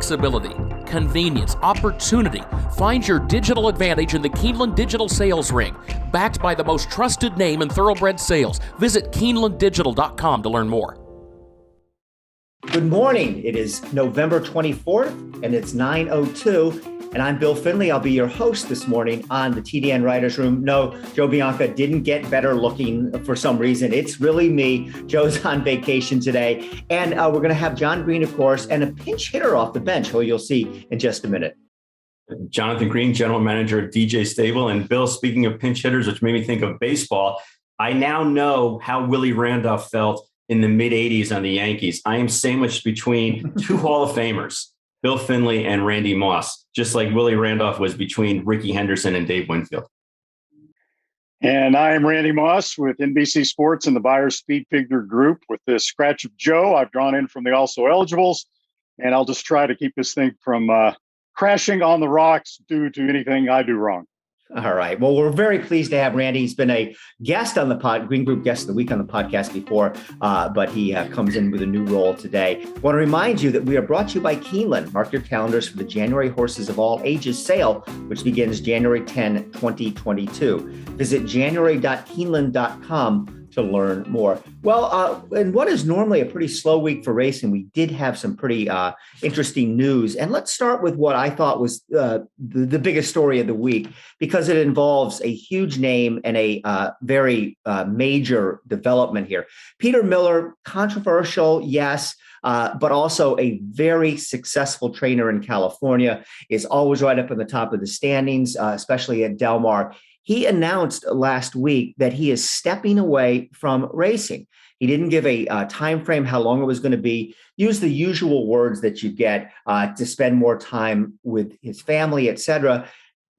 Flexibility, convenience, opportunity. Find your digital advantage in the Keeneland Digital Sales Ring. Backed by the most trusted name in thoroughbred sales. Visit KeenelandDigital.com to learn more. Good morning. It is November 24th, and it's 9:02. And I'm Bill Finley. I'll be your host this morning on the TDN Writers Room. No, Joe Bianca didn't get better looking for some reason. It's really me. Joe's on vacation today. And we're going to have Jon Green, of course, and a pinch hitter off the bench, who you'll see in just a minute. Jonathan Green, general manager at DJ Stable. And Bill, speaking of pinch hitters, which made me think of baseball, I now know how Willie Randolph felt in the mid-'80s on the Yankees. I am sandwiched between two Hall of Famers, Bill Finley and Randy Moss, just like Willie Randolph was between Rickey Henderson and Dave Winfield. And I am Randy Moss with NBC Sports and the Buyers Speed Figure Group. With this scratch of Joe, I've drawn in from the Also Eligibles, and I'll just try to keep this thing from crashing on the rocks due to anything I do wrong. All right. Well, we're very pleased to have Randy. He's been a guest on the Green Group Guest of the Week on the podcast before, but he comes in with a new role today. I want to remind you that we are brought to you by Keeneland. Mark your calendars for the January Horses of All Ages sale, which begins January 10, 2022. Visit january.keeneland.com to learn more. Well, in what is normally a pretty slow week for racing, we did have some pretty interesting news. And let's start with what I thought was the biggest story of the week, because it involves a huge name and a very major development here. Peter Miller, controversial, yes, but also a very successful trainer in California, is always right up in the top of the standings, especially at Del Mar. He announced last week that he is stepping away from racing. He didn't give a time frame how long it was going to be. Use the usual words that you get to spend more time with his family, etc.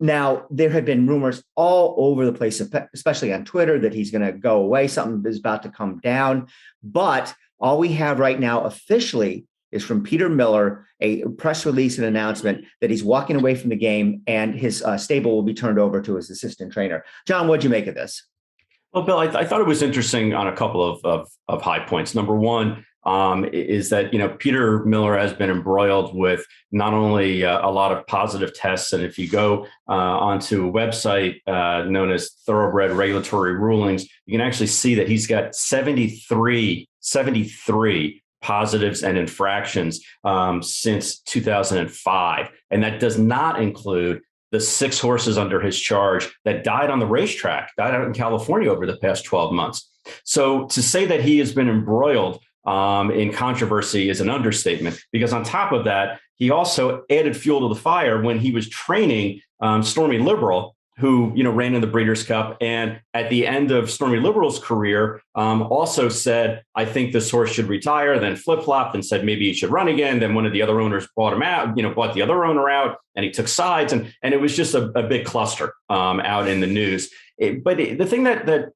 Now, there have been rumors all over the place, especially on Twitter, that he's going to go away. Something is about to come down. But all we have right now officially is from Peter Miller, a press release and announcement that he's walking away from the game and his stable will be turned over to his assistant trainer. John, what'd you make of this? Well, Bill, I thought it was interesting on a couple of high points. Number one is that, Peter Miller has been embroiled with not only a lot of positive tests, and if you go onto a website known as Thoroughbred Regulatory Rulings, you can actually see that he's got 73 positives and infractions since 2005. And that does not include the 6 horses under his charge that died on the racetrack, died out in California over the past 12 months. So to say that he has been embroiled in controversy is an understatement, because on top of that, he also added fuel to the fire when he was training Stormy Liberal, who ran in the Breeders' Cup, and at the end of Stormy Liberal's career, also said, "I think this horse should retire." Then flip-flopped and said maybe he should run again. Then one of the other owners bought him out, bought the other owner out, and he took sides, and it was just a big cluster out in the news. But the thing that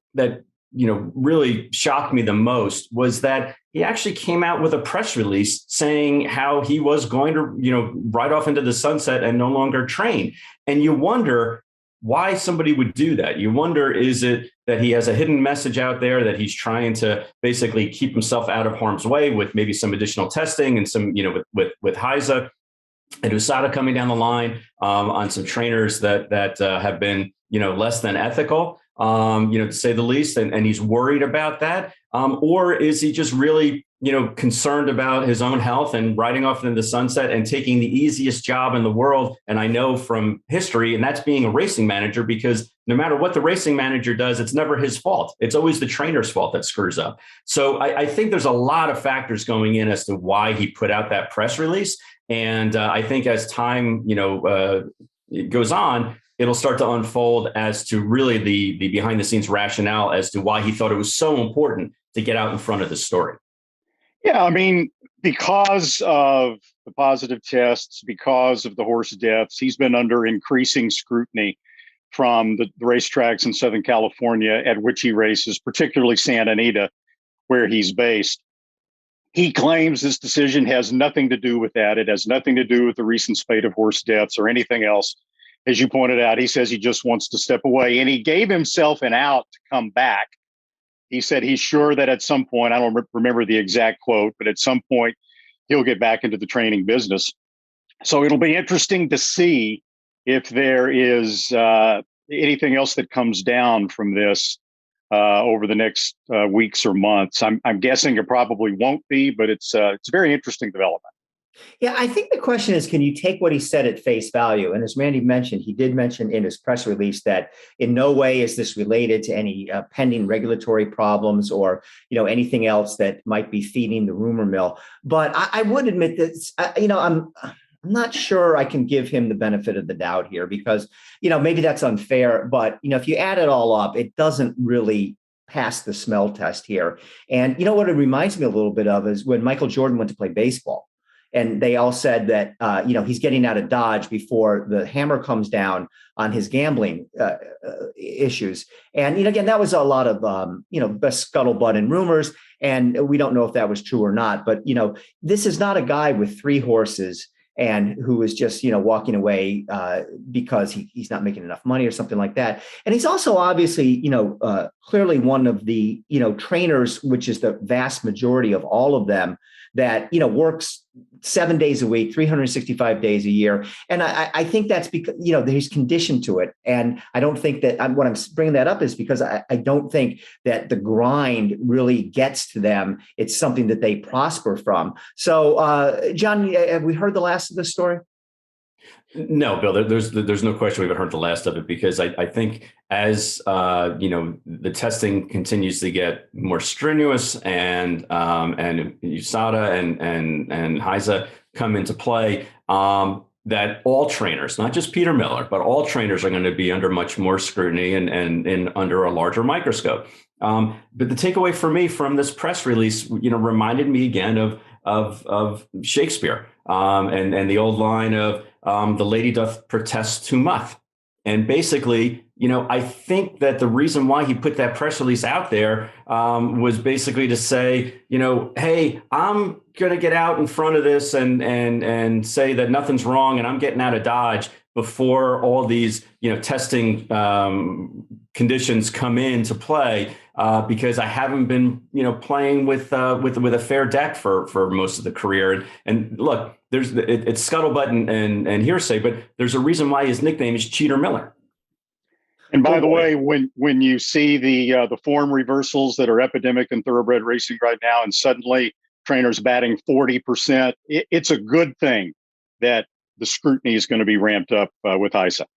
really shocked me the most was that he actually came out with a press release saying how he was going to ride off into the sunset and no longer train. And you wonder why somebody would do that. You wonder, is it that he has a hidden message out there that he's trying to basically keep himself out of harm's way with maybe some additional testing and some, with Heiza and USADA coming down the line on some trainers that have been, less than ethical, to say the least, and he's worried about that? Or is he just really, concerned about his own health and riding off into the sunset and taking the easiest job in the world? And I know from history, and that's being a racing manager, because no matter what the racing manager does, it's never his fault. It's always the trainer's fault that screws up. So I think there's a lot of factors going in as to why he put out that press release. And I think as time, goes on, it'll start to unfold as to really the behind the scenes rationale as to why he thought it was so important to get out in front of the story. Yeah, I mean, because of the positive tests, because of the horse deaths, he's been under increasing scrutiny from the racetracks in Southern California at which he races, particularly Santa Anita, where he's based. He claims this decision has nothing to do with that. It has nothing to do with the recent spate of horse deaths or anything else. As you pointed out, he says he just wants to step away, and he gave himself an out to come back. He said he's sure that at some point, I don't remember the exact quote, but at some point he'll get back into the training business. So it'll be interesting to see if there is anything else that comes down from this over the next weeks or months. I'm guessing it probably won't be, but it's a very interesting development. Yeah, I think the question is, can you take what he said at face value? And as Randy mentioned, he did mention in his press release that in no way is this related to any pending regulatory problems or, anything else that might be feeding the rumor mill. But I would admit that, I'm not sure I can give him the benefit of the doubt here because, maybe that's unfair. But, if you add it all up, it doesn't really pass the smell test here. And what it reminds me a little bit of is when Michael Jordan went to play baseball. And they all said that, he's getting out of Dodge before the hammer comes down on his gambling issues. And, again, that was a lot of, best scuttlebutt and rumors. And we don't know if that was true or not. But, this is not a guy with 3 horses and who is just, walking away because he's not making enough money or something like that. And he's also obviously, clearly one of the, trainers, which is the vast majority of all of them, that, works 7 days a week, 365 days a year. And I think that's because, he's conditioned to it. And I don't think that what I'm bringing that up is because I don't think that the grind really gets to them. It's something that they prosper from. So, John, have we heard the last of this story? No, Bill, there's no question we haven't heard the last of it because I think as the testing continues to get more strenuous and USADA and HISA come into play, that all trainers, not just Peter Miller, but all trainers are going to be under much more scrutiny and under a larger microscope. But the takeaway for me from this press release, reminded me again of Shakespeare and the old line of the lady doth protest too much. And basically, I think that the reason why he put that press release out there was basically to say, hey, I'm going to get out in front of this and say that nothing's wrong and I'm getting out of Dodge before all these, testing conditions come into play because I haven't been, playing with a fair deck for most of the career. And look, it's scuttlebutt and hearsay, but there's a reason why his nickname is Cheater Miller. And by the way, when you see the form reversals that are epidemic in thoroughbred racing right now, and suddenly trainers batting 40%, it's a good thing that the scrutiny is going to be ramped up with ISA.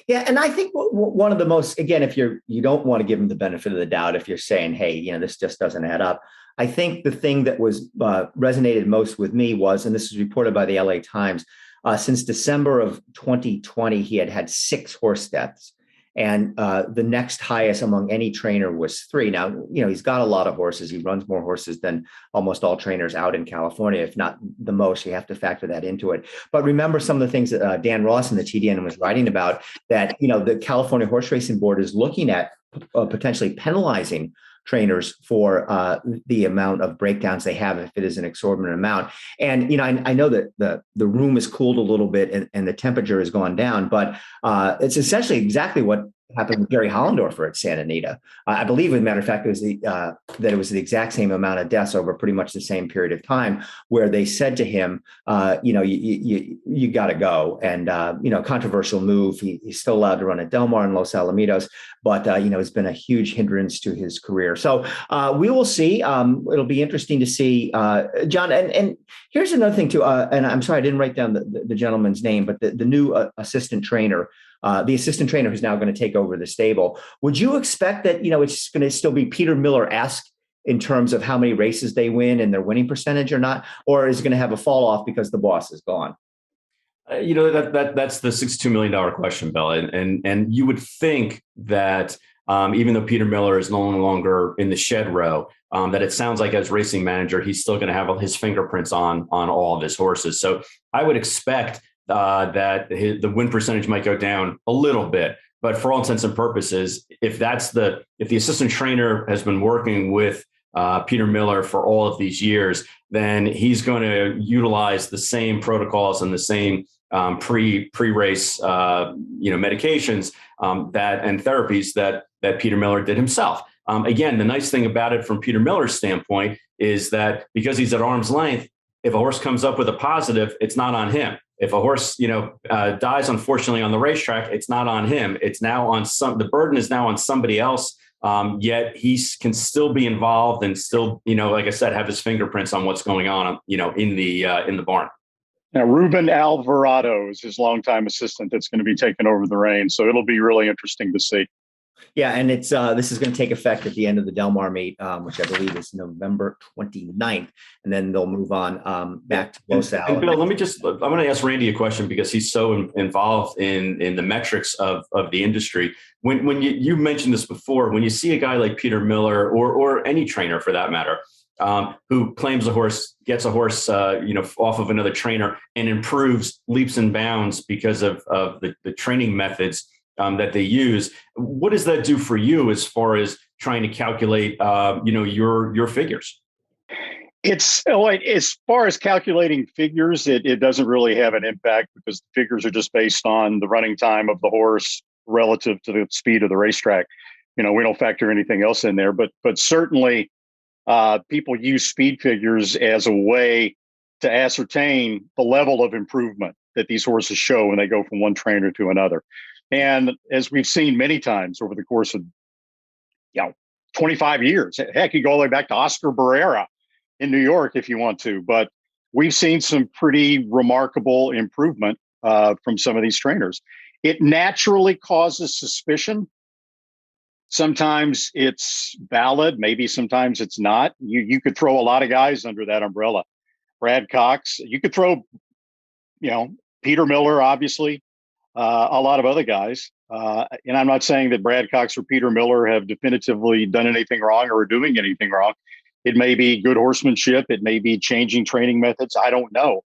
Yeah, and I think one of the most, again, if you don't want to give them the benefit of the doubt, if you're saying, hey, this just doesn't add up. I think the thing that was resonated most with me was, and this is reported by the LA Times, since December of 2020, he had 6 horse deaths. And the next highest among any trainer was 3. Now, he's got a lot of horses. He runs more horses than almost all trainers out in California, if not the most. You have to factor that into it. But remember some of the things that Dan Ross in the TDN was writing about, that, the California Horse Racing Board is looking at potentially penalizing trainers for the amount of breakdowns they have if it is an exorbitant amount. And, I know that the room is cooled a little bit and the temperature has gone down, but it's essentially exactly what happened with Gary Hollendorfer at Santa Anita. I believe, as a matter of fact, it was that it was the exact same amount of deaths over pretty much the same period of time, where they said to him, you got to go. And, controversial move. He's still allowed to run at Del Mar and Los Alamitos, but, it's been a huge hindrance to his career. So we will see. It'll be interesting to see, John. And here's another thing too. And I'm sorry, I didn't write down the gentleman's name, but the new assistant trainer, the assistant trainer who's now going to take over the stable. Would you expect that, it's going to still be Peter Miller-esque in terms of how many races they win and their winning percentage or not? Or is it going to have a fall off because the boss is gone? That's the $62 million question, Bill. And you would think that even though Peter Miller is no longer in the shed row, that it sounds like as racing manager, he's still going to have his fingerprints on all of his horses. So I would expect that the win percentage might go down a little bit, but for all intents and purposes, if the assistant trainer has been working with Peter Miller for all of these years, then he's going to utilize the same protocols and the same pre-race medications and therapies that Peter Miller did himself. Again, the nice thing about it from Peter Miller's standpoint is that because he's at arm's length, if a horse comes up with a positive, it's not on him. If a horse, dies unfortunately on the racetrack, it's not on him. It's now on the burden is now on somebody else. Yet he can still be involved and still, like I said, have his fingerprints on what's going on, in the barn. Now, Ruben Alvarado is his longtime assistant that's going to be taking over the reins. So it'll be really interesting to see. Yeah, and it's this is going to take effect at the end of the Del Mar meet, which I believe is November 29th, and then they'll move on back to Los Al. And Bill, I'm going to ask Randy a question because he's so involved in the metrics of the industry. When you mentioned this before, when you see a guy like Peter Miller or any trainer for that matter, who claims a horse, gets a horse, off of another trainer and improves leaps and bounds because of the training methods that they use. What does that do for you as far as trying to calculate, your figures? It's like, as far as calculating figures, it doesn't really have an impact because the figures are just based on the running time of the horse relative to the speed of the racetrack. We don't factor anything else in there, but certainly people use speed figures as a way to ascertain the level of improvement that these horses show when they go from one trainer to another. And as we've seen many times over the course of 25 years, heck, you go all the way back to Oscar Barrera in New York if you want to, but we've seen some pretty remarkable improvement from some of these trainers. It naturally causes suspicion. Sometimes it's valid, maybe sometimes it's not. You could throw a lot of guys under that umbrella. Brad Cox, you could throw, Peter Miller, obviously, a lot of other guys. And I'm not saying that Brad Cox or Peter Miller have definitively done anything wrong or are doing anything wrong. It may be good horsemanship. It may be changing training methods. I don't know.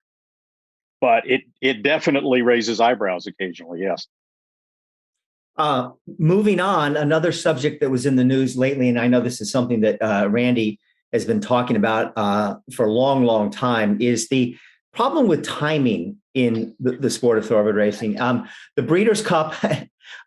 But it definitely raises eyebrows occasionally, yes. Moving on, another subject that was in the news lately, and I know this is something that Randy has been talking about for a long, long time, is the problem with timing in the sport of thoroughbred racing. The Breeders' Cup,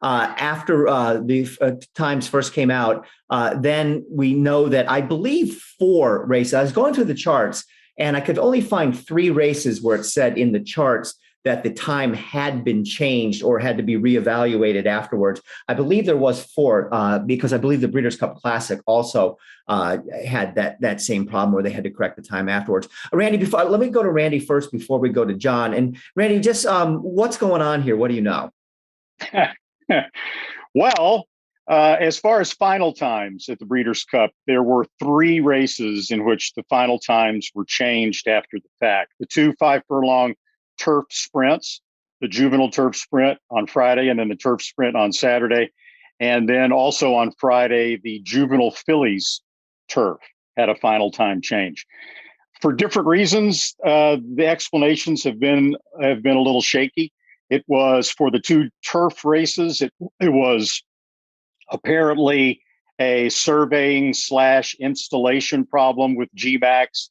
after the times first came out, then we know that I believe 4 races. I was going through the charts, and I could only find 3 races where it said in the charts that the time had been changed or had to be reevaluated afterwards. I believe there was 4 because I believe the Breeders' Cup Classic also had that same problem where they had to correct the time afterwards. Randy, let me go to Randy first before we go to John. And Randy, just what's going on here? What do you know? Well, as far as final times at the Breeders' Cup, there were 3 races in which the final times were changed after the fact. The 2 5-furlong turf sprints, the juvenile turf sprint on Friday, and then the turf sprint on Saturday. And then also on Friday, the juvenile fillies turf had a final time change. For different reasons, the explanations have been a little shaky. It was for the 2 turf races. It was apparently a surveying / installation problem with Gmax.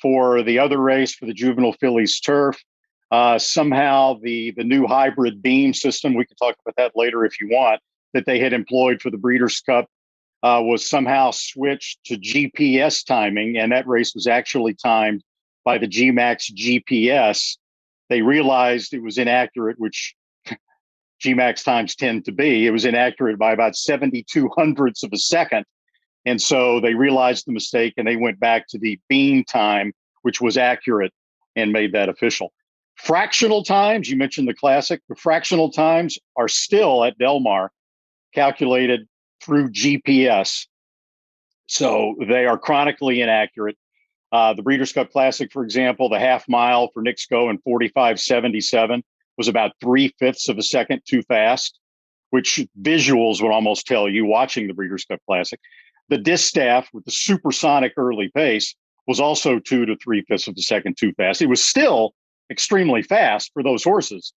For the other race, for the juvenile fillies turf, somehow the new hybrid beam system, we can talk about that later if you want, that they had employed for the Breeders' Cup was somehow switched to GPS timing, and that race was actually timed by the Gmax GPS. They realized it was inaccurate, which Gmax times tend to be. It was inaccurate by about 72 hundredths of a second. And so they realized the mistake and they went back to the beam time, which was accurate, and made that official. Fractional times, you mentioned the Classic. The fractional times are still at Del Mar calculated through GPS. So they are chronically inaccurate. The Breeders' Cup Classic, for example, the half mile for Nick Sco in 45.77 was about 3/5 of a second too fast, which visuals would almost tell you watching the Breeders' Cup Classic. The distaff with the supersonic early pace was also 2 to 3/5 of a second too fast. It was still extremely fast for those horses,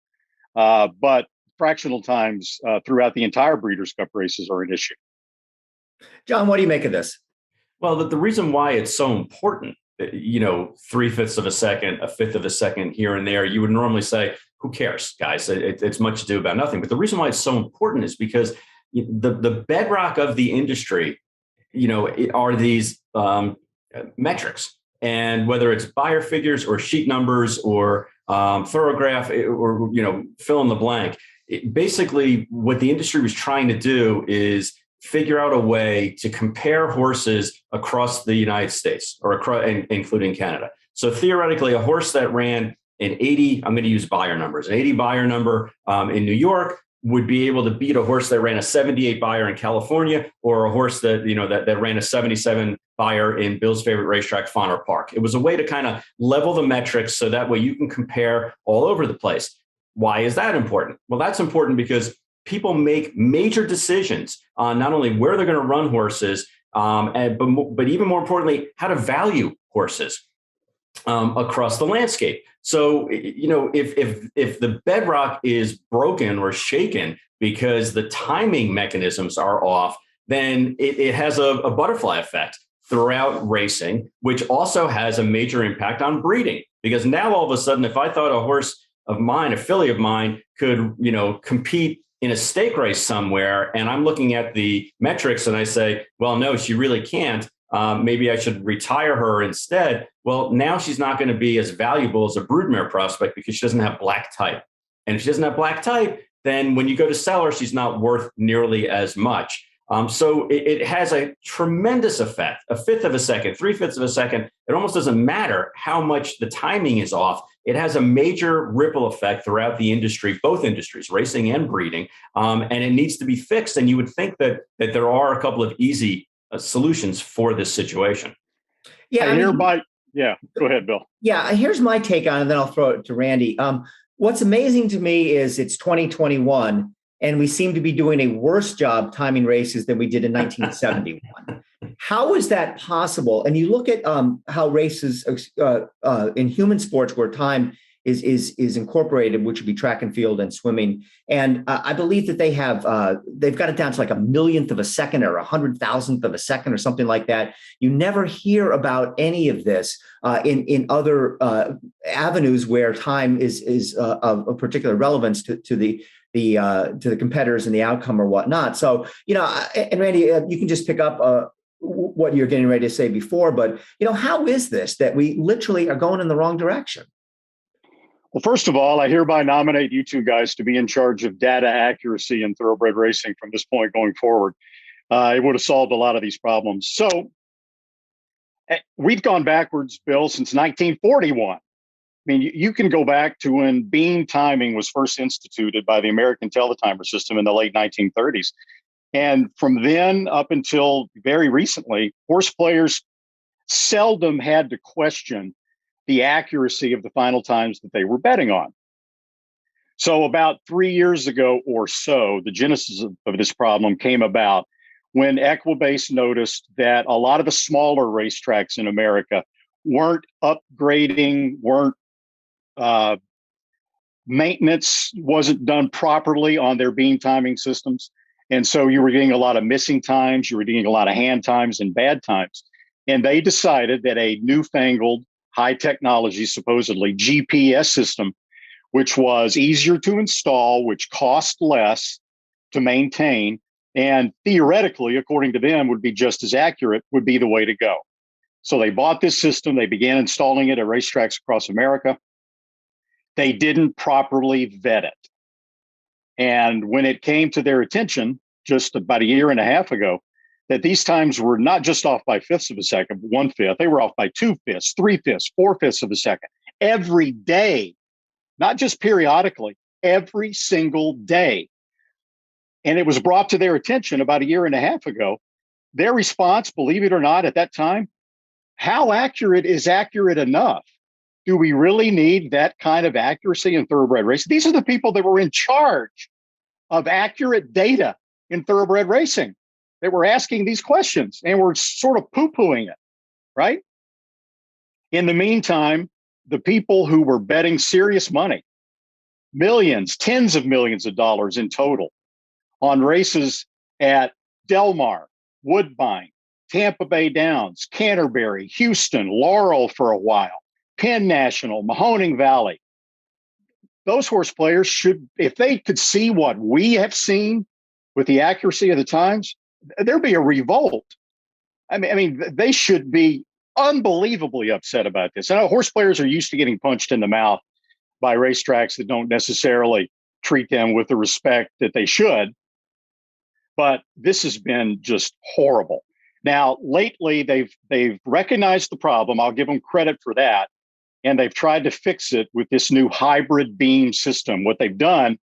but fractional times throughout the entire Breeders' Cup races are an issue. John, what do you make of this? Well, the reason why it's so important, 3/5 of a second, 1/5 of a second here and there, you would normally say, who cares, guys? It's much ado about nothing. But the reason why it's so important is because the bedrock of the industry, are these metrics. And whether it's buyer figures or sheet numbers or Thoroughgraph, or fill in the blank. Basically, what the industry was trying to do is figure out a way to compare horses across the United States or including Canada. So theoretically, a horse that ran an 80, I'm going to use buyer numbers, an 80 buyer number in New York would be able to beat a horse that ran a 78 buyer in California, or a horse that that ran a 77 buyer in Bill's favorite racetrack, Fauner Park. It was a way to kind of level the metrics so that way you can compare all over the place. Why is that important? Well, that's important because people make major decisions on not only where they're going to run horses, but even more importantly, how to value horses across the landscape. So, if the bedrock is broken or shaken because the timing mechanisms are off, then it has a butterfly effect throughout racing, which also has a major impact on breeding. Because now all of a sudden, if I thought a horse of mine, a filly of mine, could compete in a stake race somewhere, and I'm looking at the metrics and I say, well, no, she really can't. Maybe I should retire her instead. Well, now she's not going to be as valuable as a broodmare prospect because she doesn't have black type. And if she doesn't have black type, then when you go to sell her, she's not worth nearly as much. So it has a tremendous effect, a fifth of a second, 3/5 of a second. It almost doesn't matter how much the timing is off. It has a major ripple effect throughout the industry, both industries, racing and breeding, and it needs to be fixed. And you would think that there are a couple of easy solutions for this situation. Yeah, go ahead, Bill. Yeah, here's my take on it, and then I'll throw it to Randy. What's amazing to me is it's 2021, and we seem to be doing a worse job timing races than we did in 1971. How is that possible? And you look at how races in human sports where time is incorporated, which would be track and field and swimming. And I believe that they've got it down to like a millionth of a second or 100,000th of a second or something like that. You never hear about any of this in other avenues where time is of particular relevance to the competitors and the outcome or whatnot. So, and Randy, you can just pick up what you're getting ready to say before, but how is this that we literally are going in the wrong direction? Well, first of all, I hereby nominate you two guys to be in charge of data accuracy in thoroughbred racing from this point going forward. It would have solved a lot of these problems. So we've gone backwards, Bill, since 1941. I mean, you can go back to when beam timing was first instituted by the American teletimer system in the late 1930s. And from then up until very recently, horse players seldom had to question the accuracy of the final times that they were betting on. So about 3 years ago or so, the genesis of this problem came about when Equibase noticed that a lot of the smaller racetracks in America weren't upgrading, maintenance wasn't done properly on their beam timing systems. And so you were getting a lot of missing times, you were getting a lot of hand times and bad times. And they decided that a newfangled high technology, supposedly GPS system, which was easier to install, which cost less to maintain, and theoretically, according to them, would be just as accurate, would be the way to go. So they bought this system. They began installing it at racetracks across America. They didn't properly vet it. And when it came to their attention just about a year and a half ago, that these times were not just off by fifths of a second, 1/5, they were off by 2/5, 3/5, 4/5 of a second every day, not just periodically, every single day. And it was brought to their attention about a year and a half ago. Their response, believe it or not, at that time, how accurate is accurate enough? Do we really need that kind of accuracy in thoroughbred racing? These are the people that were in charge of accurate data in thoroughbred racing. They were asking these questions and were sort of poo-pooing it, right? In the meantime, the people who were betting serious money, millions, tens of millions of dollars in total on races at Del Mar, Woodbine, Tampa Bay Downs, Canterbury, Houston, Laurel for a while, Penn National, Mahoning Valley. Those horse players should, if they could see what we have seen with the accuracy of the times, there'd be a revolt. I mean, they should be unbelievably upset about this. I know horse players are used to getting punched in the mouth by racetracks that don't necessarily treat them with the respect that they should. But this has been just horrible. Now, lately, they've recognized the problem. I'll give them credit for that. And they've tried to fix it with this new hybrid beam system. What they've done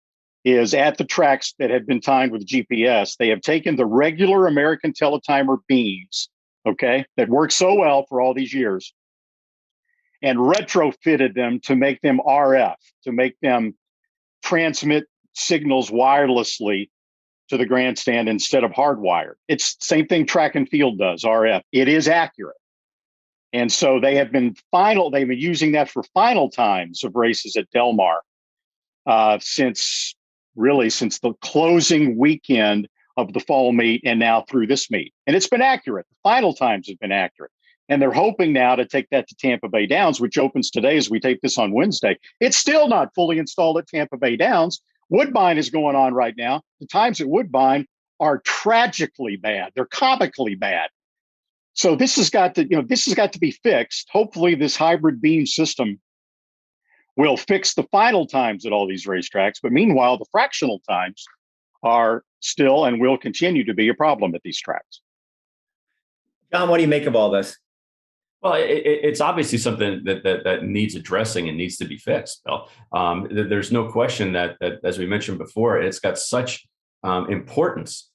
is at the tracks that have been timed with GPS, they have taken the regular American teletimer beams, okay, that worked so well for all these years, and retrofitted them to make them RF, to make them transmit signals wirelessly to the grandstand instead of hardwired. It's the same thing track and field does, RF. It is accurate. And so they've been using that for final times of races at Del Mar since the closing weekend of the fall meet and now through this meet. And it's been accurate. The final times have been accurate. And they're hoping now to take that to Tampa Bay Downs, which opens today as we tape this on Wednesday. It's still not fully installed at Tampa Bay Downs. Woodbine is going on right now. The times at Woodbine are tragically bad. They're comically bad. So this has got to be fixed. Hopefully this hybrid beam system will fix the final times at all these racetracks. But meanwhile, the fractional times are still and will continue to be a problem at these tracks. Jon, what do you make of all this? Well, it's obviously something that needs addressing and needs to be fixed, Bill. There's no question that, as we mentioned before, it's got such importance.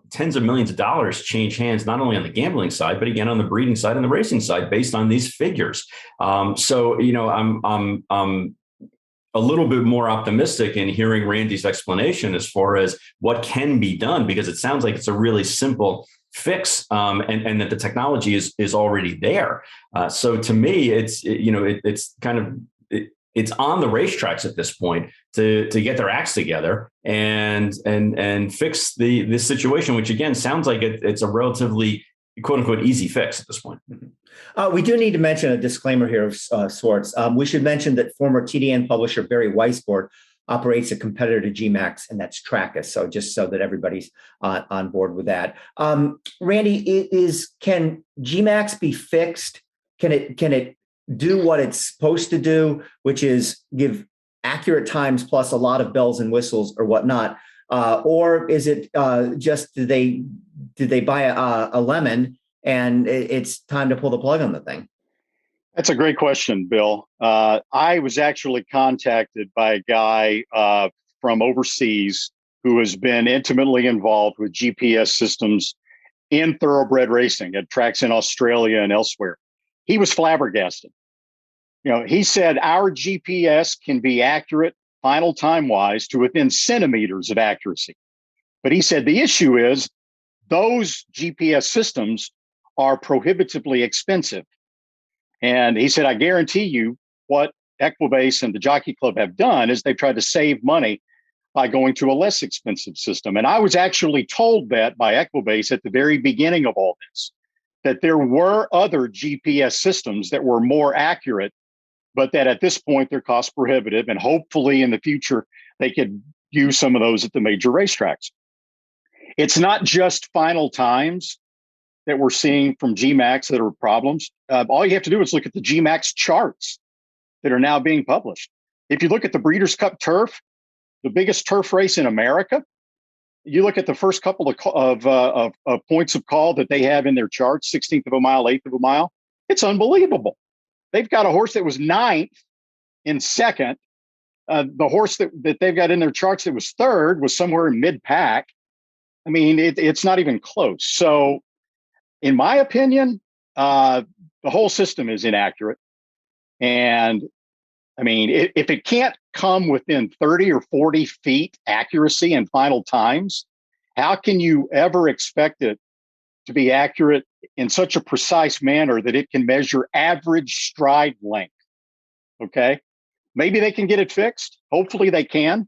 Tens of millions of dollars change hands, not only on the gambling side, but again, on the breeding side and the racing side based on these figures. So I'm a little bit more optimistic in hearing Randy's explanation as far as what can be done, because it sounds like it's a really simple fix, and that the technology is already there. So to me, it's on the racetracks at this point to get their acts together and fix the situation, which again sounds like it's a relatively quote unquote easy fix at this point. We do need to mention a disclaimer here of sorts. We should mention that former TDN publisher Barry Weisbord operates a competitor to Gmax, and that's Trackus. So just so that everybody's on board with that. Randy, can Gmax be fixed? Can it do what it's supposed to do, which is give accurate times plus a lot of bells and whistles or whatnot? Or is it just did they buy a lemon and it's time to pull the plug on the thing? That's a great question, Bill. I was actually contacted by a guy from overseas who has been intimately involved with GPS systems in thoroughbred racing at tracks in Australia and elsewhere. He was flabbergasted. He said our GPS can be accurate final time wise to within centimeters of accuracy. But he said the issue is those GPS systems are prohibitively expensive. And he said, I guarantee you what Equibase and the Jockey Club have done is they've tried to save money by going to a less expensive system. And I was actually told that by Equibase at the very beginning of all this, that there were other GPS systems that were more accurate, but that at this point they're cost prohibitive. And hopefully in the future, they could use some of those at the major racetracks. It's not just final times that we're seeing from Gmax that are problems. All you have to do is look at the Gmax charts that are now being published. If you look at the Breeders' Cup Turf, the biggest turf race in America, you look at the first couple of points of call that they have in their charts, 16th of a mile, 8th of a mile. It's unbelievable. They've got a horse that was 9th in second. The horse that they've got in their charts that was third was somewhere in mid-pack. I mean, it's not even close. So, in my opinion, the whole system is inaccurate. And I mean, if it can't come within 30 or 40 feet accuracy and final times, how can you ever expect it to be accurate in such a precise manner that it can measure average stride length? Okay. Maybe they can get it fixed. Hopefully they can,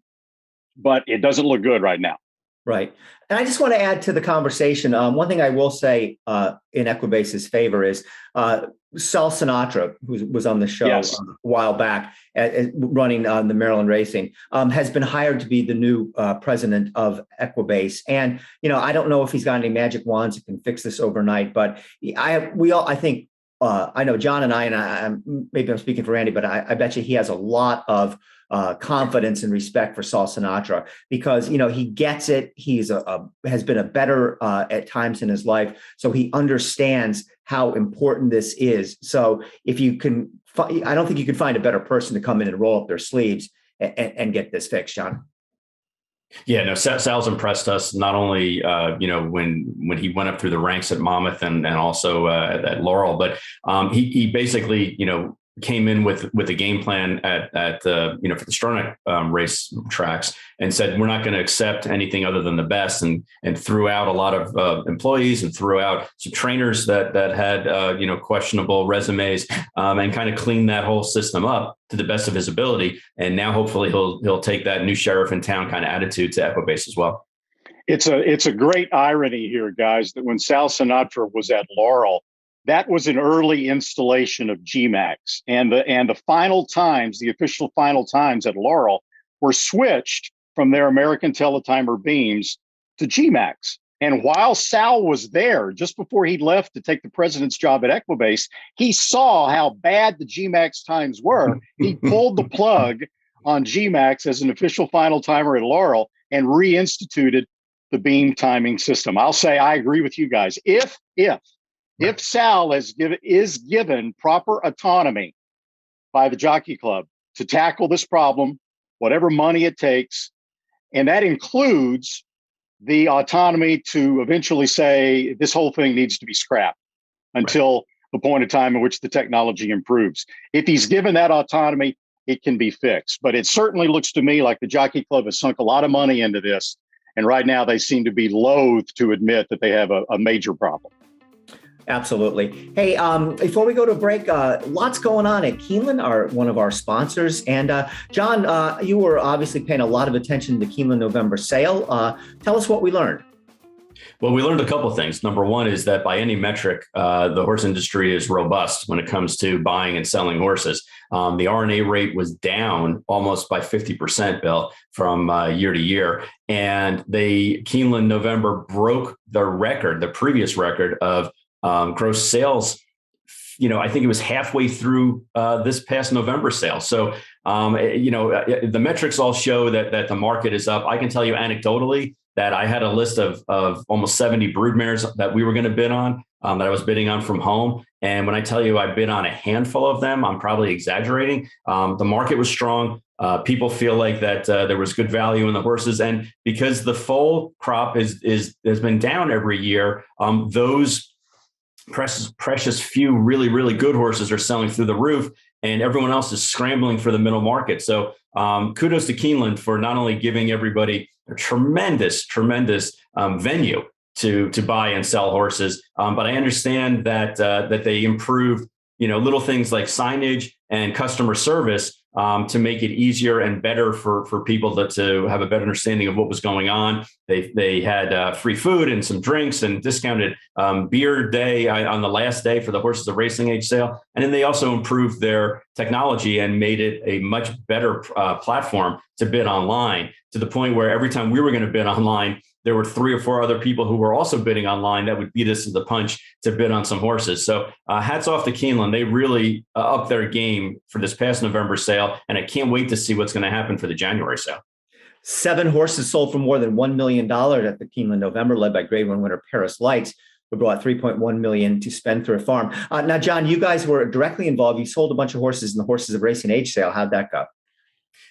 but it doesn't look good right now. Right. And I just want to add to the conversation. One thing I will say in Equibase's favor is Sal Sinatra, who was on the show a while back, running the Maryland Racing, has been hired to be the new president of Equibase. And, I don't know if he's got any magic wands that can fix this overnight, but I know Jon and I maybe I'm speaking for Randy, but I bet you he has a lot of confidence and respect for Saul Sinatra because, he gets it. He's has been a better at times in his life. So he understands how important this is. So if you can, I don't think you could find a better person to come in and roll up their sleeves and get this fixed, Jon. Yeah, no, Sal's impressed us not only, when he went up through the ranks at Monmouth and also at Laurel, but he basically, came in with a game plan at for the Stronach race tracks and said, we're not going to accept anything other than the best, and threw out a lot of employees and threw out some trainers that had questionable resumes and kind of cleaned that whole system up to the best of his ability. And now hopefully he'll take that new sheriff in town kind of attitude to Equibase as well. It's a great irony here, guys, that when Sal Sinatra was at Laurel, that was an early installation of Gmax, and the final times, the official final times at Laurel, were switched from their American Teletimer beams to Gmax. And while Sal was there, just before he left to take the president's job at Equibase, he saw how bad the Gmax times were. He pulled the plug on Gmax as an official final timer at Laurel and reinstituted the beam timing system. I'll say I agree with you guys. If Sal is given proper autonomy by the Jockey Club to tackle this problem, whatever money it takes, and that includes the autonomy to eventually say this whole thing needs to be scrapped until the point of time in which the technology improves. If he's given that autonomy, it can be fixed. But it certainly looks to me like the Jockey Club has sunk a lot of money into this. And right now they seem to be loath to admit that they have a major problem. Absolutely. Hey, before we go to break, lots going on at Keeneland, one of our sponsors. And Jon, you were obviously paying a lot of attention to the Keeneland November sale. Tell us what we learned. Well, we learned a couple of things. Number one is that by any metric, the horse industry is robust when it comes to buying and selling horses. The RNA rate was down almost by 50%, Bill, from year to year. And Keeneland November broke the previous record of gross sales. I think it was halfway through this past November sale. So, the metrics all show that the market is up. I can tell you anecdotally that I had a list of almost 70 broodmares that we were going to bid on, that I was bidding on from home. And when I tell you I bid on a handful of them, I'm probably exaggerating. The market was strong. People feel like that there was good value in the horses. And because the foal crop has been down every year, those precious few really, really good horses are selling through the roof, and everyone else is scrambling for the middle market. So kudos to Keeneland for not only giving everybody a tremendous venue to buy and sell horses, but I understand that they improved little things like signage and customer service to make it easier and better for people to have a better understanding of what was going on. They had free food and some drinks and discounted beer day on the last day for the horses of racing age sale. And then they also improved their technology and made it a much better platform to bid online, to the point where every time we were going to bid online, there were 3 or 4 other people who were also bidding online that would beat us to the punch to bid on some horses. So hats off to Keeneland. They really upped their game for this past November sale. And I can't wait to see what's going to happen for the January sale. 7 horses sold for more than $1 million at the Keeneland November, led by Grade 1 winner Paris Lights, who brought $3.1 million to Spendthrift Farm. Now, Jon, you guys were directly involved. You sold a bunch of horses in the Horses of Racing Age sale. How'd that go?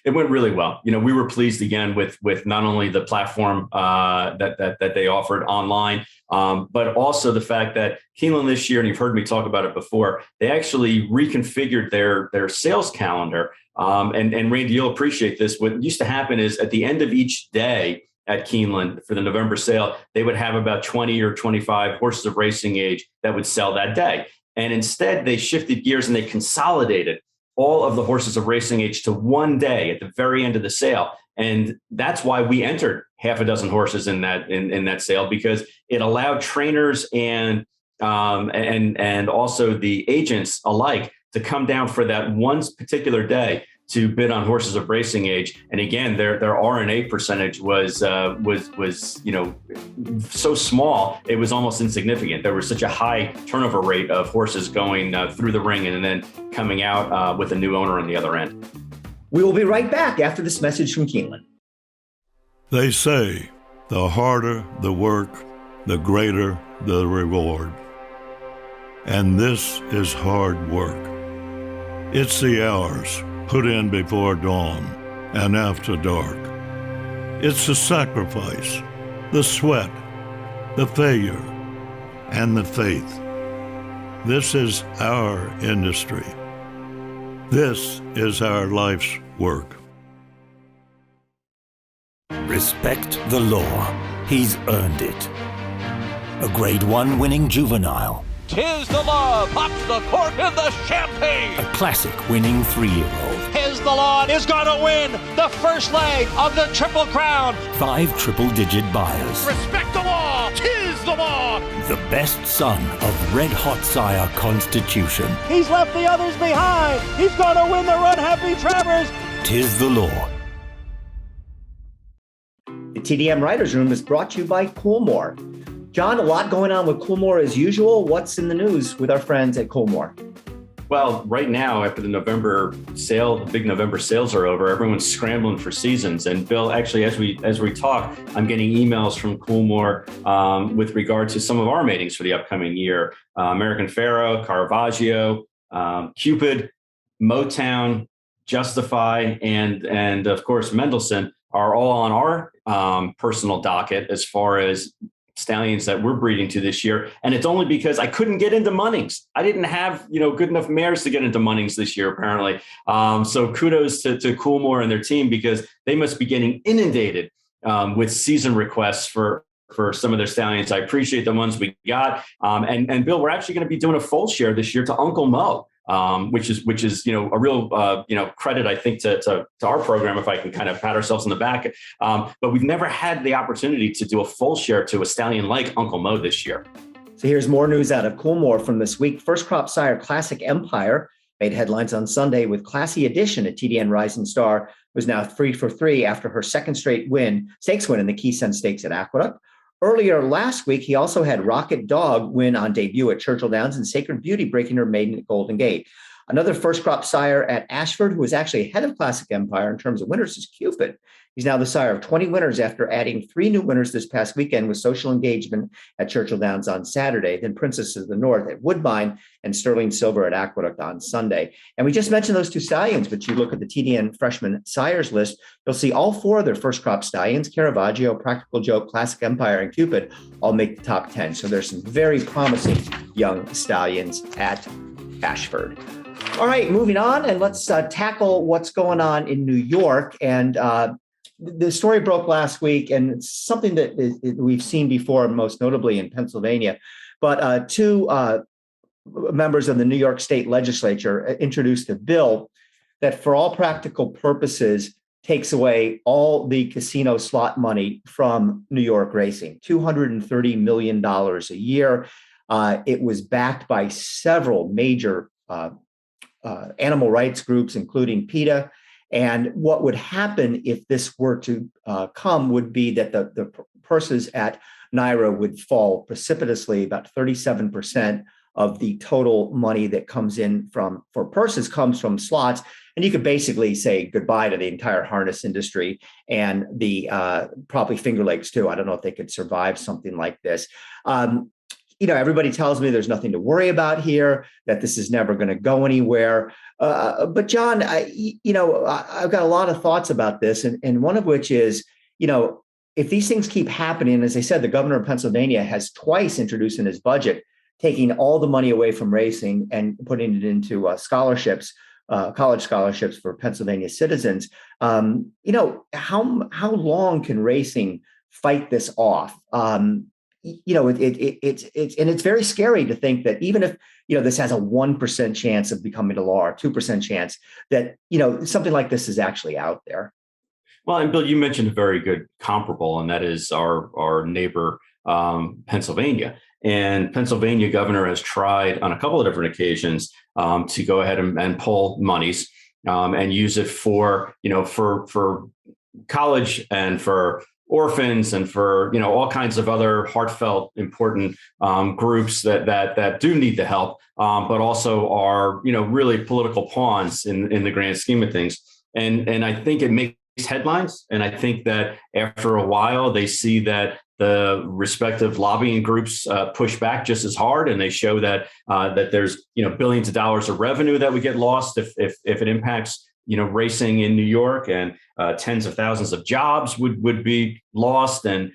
It went really well. We were pleased again with not only the platform that they offered online, but also the fact that Keeneland this year, and you've heard me talk about it before, they actually reconfigured their sales calendar. And Randy, you'll appreciate this. What used to happen is at the end of each day at Keeneland for the November sale, they would have about 20 or 25 horses of racing age that would sell that day. And instead, they shifted gears and they consolidated all of the horses of racing age to one day at the very end of the sale. And that's why we entered half a dozen horses in that sale, because it allowed trainers and also the agents alike to come down for that one particular day to bid on horses of racing age. And again, their RNA percentage was so small, it was almost insignificant. There was such a high turnover rate of horses going through the ring and then coming out with a new owner on the other end. We will be right back after this message from Keeneland. They say the harder the work, the greater the reward. And this is hard work. It's the hours put in before dawn and after dark. It's the sacrifice, the sweat, the failure, and the faith. This is our industry. This is our life's work. Respect the law. He's earned it. A Grade 1 winning juvenile. 'Tis the law, pops the cork in the champagne. A classic winning 3-year-old. 'Tis the law is gonna win the first leg of the Triple Crown. 5 triple-digit buyers. Respect the law, 'tis the law. The best son of Red Hot Sire Constitution. He's left the others behind. He's gonna win the Run Happy Travers. 'Tis the law. The TDN Writers Room is brought to you by Coolmore. John, a lot going on with Coolmore as usual. What's in the news with our friends at Coolmore? Well, right now, after the November sale, the big November sales are over, everyone's scrambling for seasons. And Bill, actually, as we talk, I'm getting emails from Coolmore with regard to some of our matings for the upcoming year. American Pharoah, Caravaggio, Cupid, Motown, Justify, and of course, Mendelssohn are all on our personal docket as far as stallions that we're breeding to this year. And it's only because I couldn't get into Munnings. I didn't have, good enough mares to get into Munnings this year, apparently. So kudos to Coolmore and their team, because they must be getting inundated with season requests for some of their stallions. I appreciate the ones we got. And Bill, we're actually going to be doing a full share this year to Uncle Mo. Which is a real credit, I think, to our program, if I can kind of pat ourselves on the back. But we've never had the opportunity to do a full share to a stallion like Uncle Mo this year. So here's more news out of Coolmore from this week. First crop sire Classic Empire made headlines on Sunday with Classy Edition at TDN Rising Star, was now 3 for 3 after her second straight stakes win in the Keystone Stakes at Aqueduct. Earlier last week, he also had Rocket Dog win on debut at Churchill Downs and Sacred Beauty breaking her maiden at Golden Gate. Another first crop sire at Ashford, who was actually ahead of Classic Empire in terms of winners, is Cupid. He's now the sire of 20 winners after adding 3 new winners this past weekend with Social Engagement at Churchill Downs on Saturday, then Princess of the North at Woodbine and Sterling Silver at Aqueduct on Sunday. And we just mentioned those 2 stallions, but you look at the TDN freshman sires list, you'll see all 4 of their first crop stallions, Caravaggio, Practical Joke, Classic Empire, and Cupid, all make the top 10. So there's some very promising young stallions at Ashford. All right, moving on, and let's tackle what's going on in New York. And the story broke last week, and it's something that we've seen before, most notably in Pennsylvania. But 2 members of the New York State Legislature introduced a bill that, for all practical purposes, takes away all the casino slot money from New York racing, $230 million a year. It was backed by several major animal rights groups, including PETA. And what would happen if this were to come would be that the purses at NYRA would fall precipitously. About 37% of the total money that comes in for purses comes from slots. And you could basically say goodbye to the entire harness industry and the probably Finger Lakes too. I don't know if they could survive something like this. Everybody tells me there's nothing to worry about here, that this is never going to go anywhere. But John, I've got a lot of thoughts about this. And one of which is, if these things keep happening, as I said, the governor of Pennsylvania has twice introduced in his budget, taking all the money away from racing and putting it into scholarships, college scholarships for Pennsylvania citizens. How long can racing fight this off? It's very scary to think that even if, this has a 1% chance of becoming a law, or 2% chance that, something like this is actually out there. Well, and Bill, you mentioned a very good comparable, and that is our neighbor, Pennsylvania. And Pennsylvania governor has tried on a couple of different occasions to go ahead and pull monies and use it for college and for orphans and for all kinds of other heartfelt, important groups that do need the help, but also are really political pawns in the grand scheme of things. And I think it makes headlines. And I think that after a while, they see that the respective lobbying groups push back just as hard, and they show that that there's billions of dollars of revenue that would get lost if it impacts racing in New York, and tens of thousands of jobs would be lost, and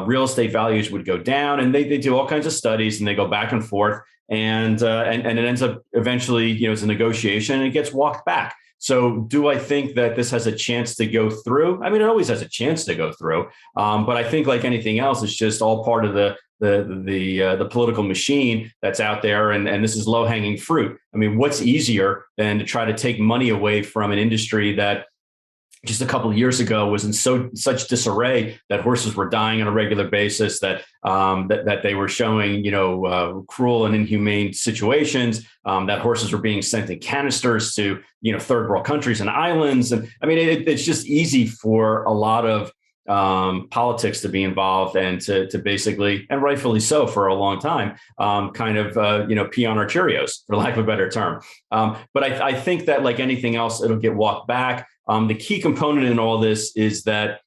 real estate values would go down. And they do all kinds of studies, and they go back and forth, and it ends up eventually it's a negotiation, and it gets walked back. So do I think that this has a chance to go through? I mean, it always has a chance to go through. But I think like anything else, it's just all part of the political machine that's out there. And this is low hanging fruit. I mean, what's easier than to try to take money away from an industry that just a couple of years ago was in such disarray that horses were dying on a regular basis, that they were showing cruel and inhumane situations, that horses were being sent in canisters to third world countries and islands. And I mean, it's just easy for a lot of politics to be involved, and to basically, and rightfully so for a long time, pee on our Cheerios, for lack of a better term. But I think that like anything else, it'll get walked back. The key component in all this is that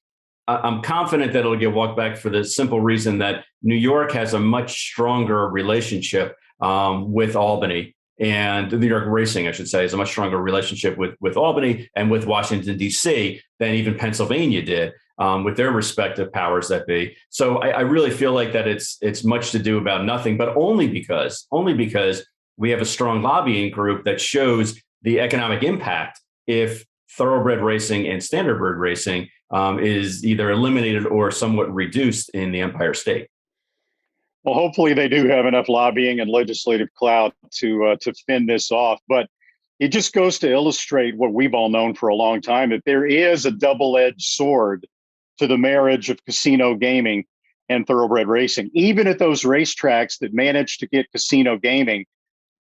I'm confident that it'll get walked back for the simple reason that New York has a much stronger relationship with Albany, and New York racing, I should say, is a much stronger relationship with Albany and with Washington, D.C. than even Pennsylvania did with their respective powers that be. So I really feel like that it's much to do about nothing, but only because we have a strong lobbying group that shows the economic impact if thoroughbred racing and standardbred racing is either eliminated or somewhat reduced in the Empire State. Well, hopefully they do have enough lobbying and legislative clout to fend this off. But it just goes to illustrate what we've all known for a long time, that there is a double-edged sword to the marriage of casino gaming and thoroughbred racing. Even at those racetracks that manage to get casino gaming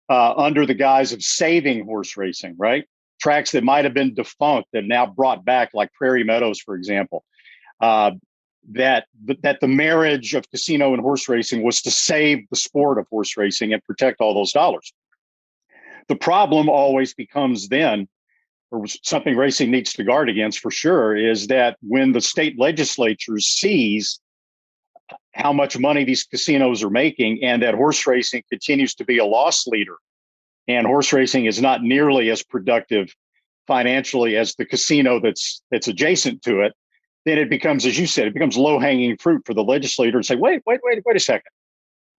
under the guise of saving horse racing, right? Tracks that might have been defunct and now brought back, like Prairie Meadows, for example, that the marriage of casino and horse racing was to save the sport of horse racing and protect all those dollars. The problem always becomes then, or something racing needs to guard against for sure, is that when the state legislature sees how much money these casinos are making, and that horse racing continues to be a loss leader, and horse racing is not nearly as productive financially as the casino that's adjacent to it, then it becomes, as you said, it becomes low-hanging fruit for the legislator to say, wait a second.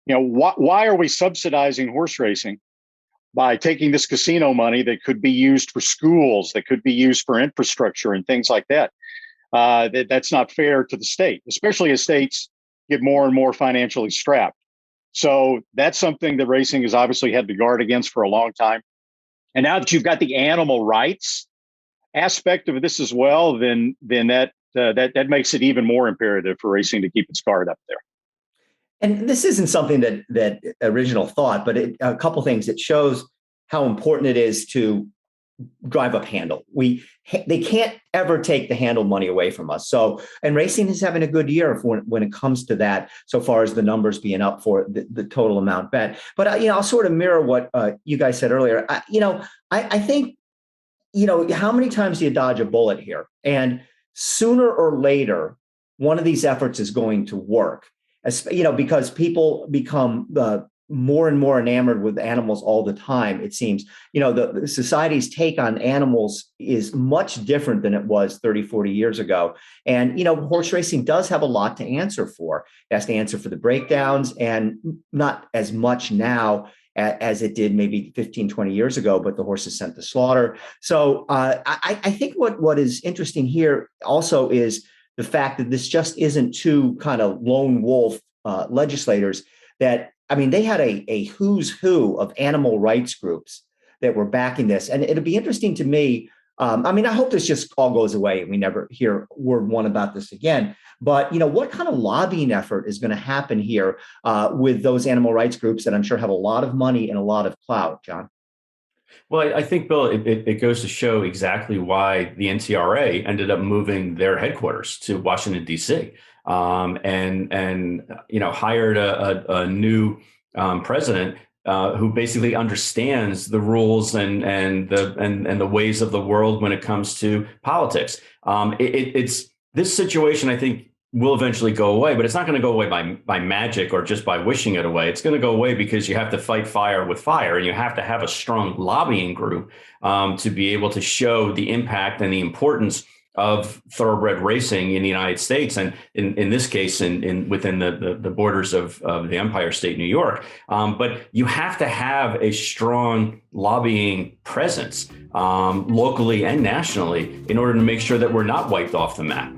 Why are we subsidizing horse racing by taking this casino money that could be used for schools, that could be used for infrastructure and things like that? That's not fair to the state, especially as states get more and more financially strapped. So that's something that racing has obviously had to guard against for a long time. And now that you've got the animal rights aspect of this as well, then that makes it even more imperative for racing to keep its guard up there. And this isn't something that original thought, but a couple things. It shows how important it is to drive up handle. They can't ever take the handle money away from us. So, and racing is having a good year when it comes to that, so far as the numbers being up for the total amount bet. But I'll sort of mirror what you guys said earlier. I think how many times do you dodge a bullet here? And sooner or later, one of these efforts is going to work. Because people become more and more enamored with animals all the time, it seems. The society's take on animals is much different than it was 30, 40 years ago. And, horse racing does have a lot to answer for. It has to answer for the breakdowns, and not as much now as it did maybe 15, 20 years ago, but the horse is sent to slaughter. So I think what is interesting here also is the fact that this just isn't two kind of lone wolf legislators that, they had a who's who of animal rights groups that were backing this. And it'll be interesting to me. I hope this just all goes away and we never hear word one about this again. But, what kind of lobbying effort is going to happen here with those animal rights groups that I'm sure have a lot of money and a lot of clout, John? Well, I think, Bill, it goes to show exactly why the NTRA ended up moving their headquarters to Washington, D.C. And hired a new president who basically understands the rules and the ways of the world when it comes to politics. It's this situation, I think, will eventually go away, but it's not going to go away by magic or just by wishing it away. It's going to go away because you have to fight fire with fire, and you have to have a strong lobbying group to be able to show the impact and the importance of thoroughbred racing in the United States, and in this case, within the borders of the Empire State, New York. But you have to have a strong lobbying presence locally and nationally in order to make sure that we're not wiped off the map.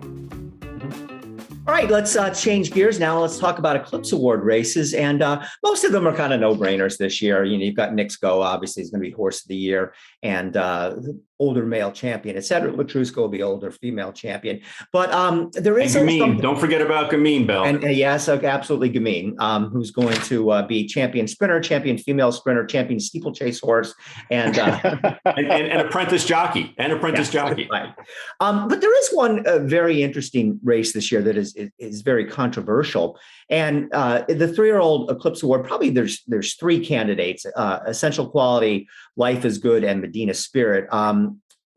All right, let's change gears now. Let's talk about Eclipse Award races, and most of them are kind of no-brainers this year. You know, you've got Nick's Go, obviously, he's going to be Horse of the Year, and the older male champion, et cetera. Latrusco will be older female champion. But there is Gamine. Don't forget about Gamine, Bill. And yes, okay, absolutely, Gamine, who's going to be champion sprinter, champion female sprinter, champion steeplechase horse, and and apprentice jockey, jockey. Right. But there is one very interesting race this year that is very controversial. And the 3-year-old Eclipse Award, probably there's 3 candidates: Essential Quality, Life is Good, and Medina Spirit.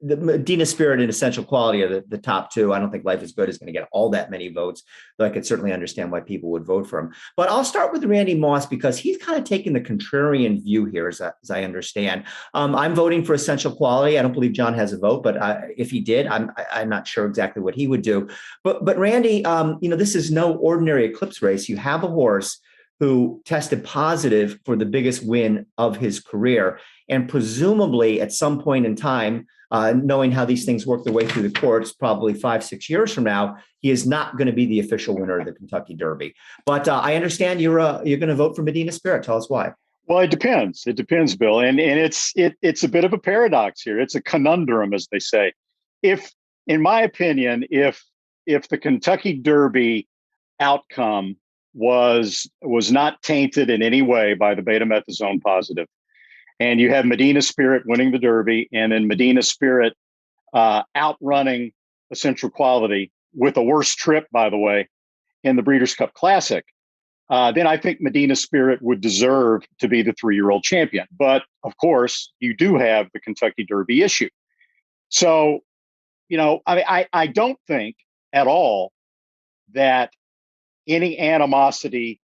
The Medina Spirit and Essential Quality are the top 2. I don't think Life is Good is going to get all that many votes, though I could certainly understand why people would vote for him. But I'll start with Randy Moss because he's kind of taking the contrarian view here, as I understand. I'm voting for Essential Quality. I don't believe Jon has a vote, but if he did, I'm not sure exactly what he would do. But Randy, this is no ordinary Eclipse race. You have a horse who tested positive for the biggest win of his career, and presumably at some point in time, knowing how these things work their way through the courts, probably 5-6 years from now, he is not going to be the official winner of the Kentucky Derby. But I understand you're going to vote for Medina Spirit. Tell us why. Well, it depends. It depends, Bill, and it's a bit of a paradox here. It's a conundrum, as they say. In my opinion, if the Kentucky Derby outcome was not tainted in any way by the betamethasone positive, and you have Medina Spirit winning the Derby, and then Medina Spirit outrunning Essential Quality with a worse trip, by the way, in the Breeders' Cup Classic, then I think Medina Spirit would deserve to be the 3-year-old champion. But of course, you do have the Kentucky Derby issue. So, I don't think at all that any animosity,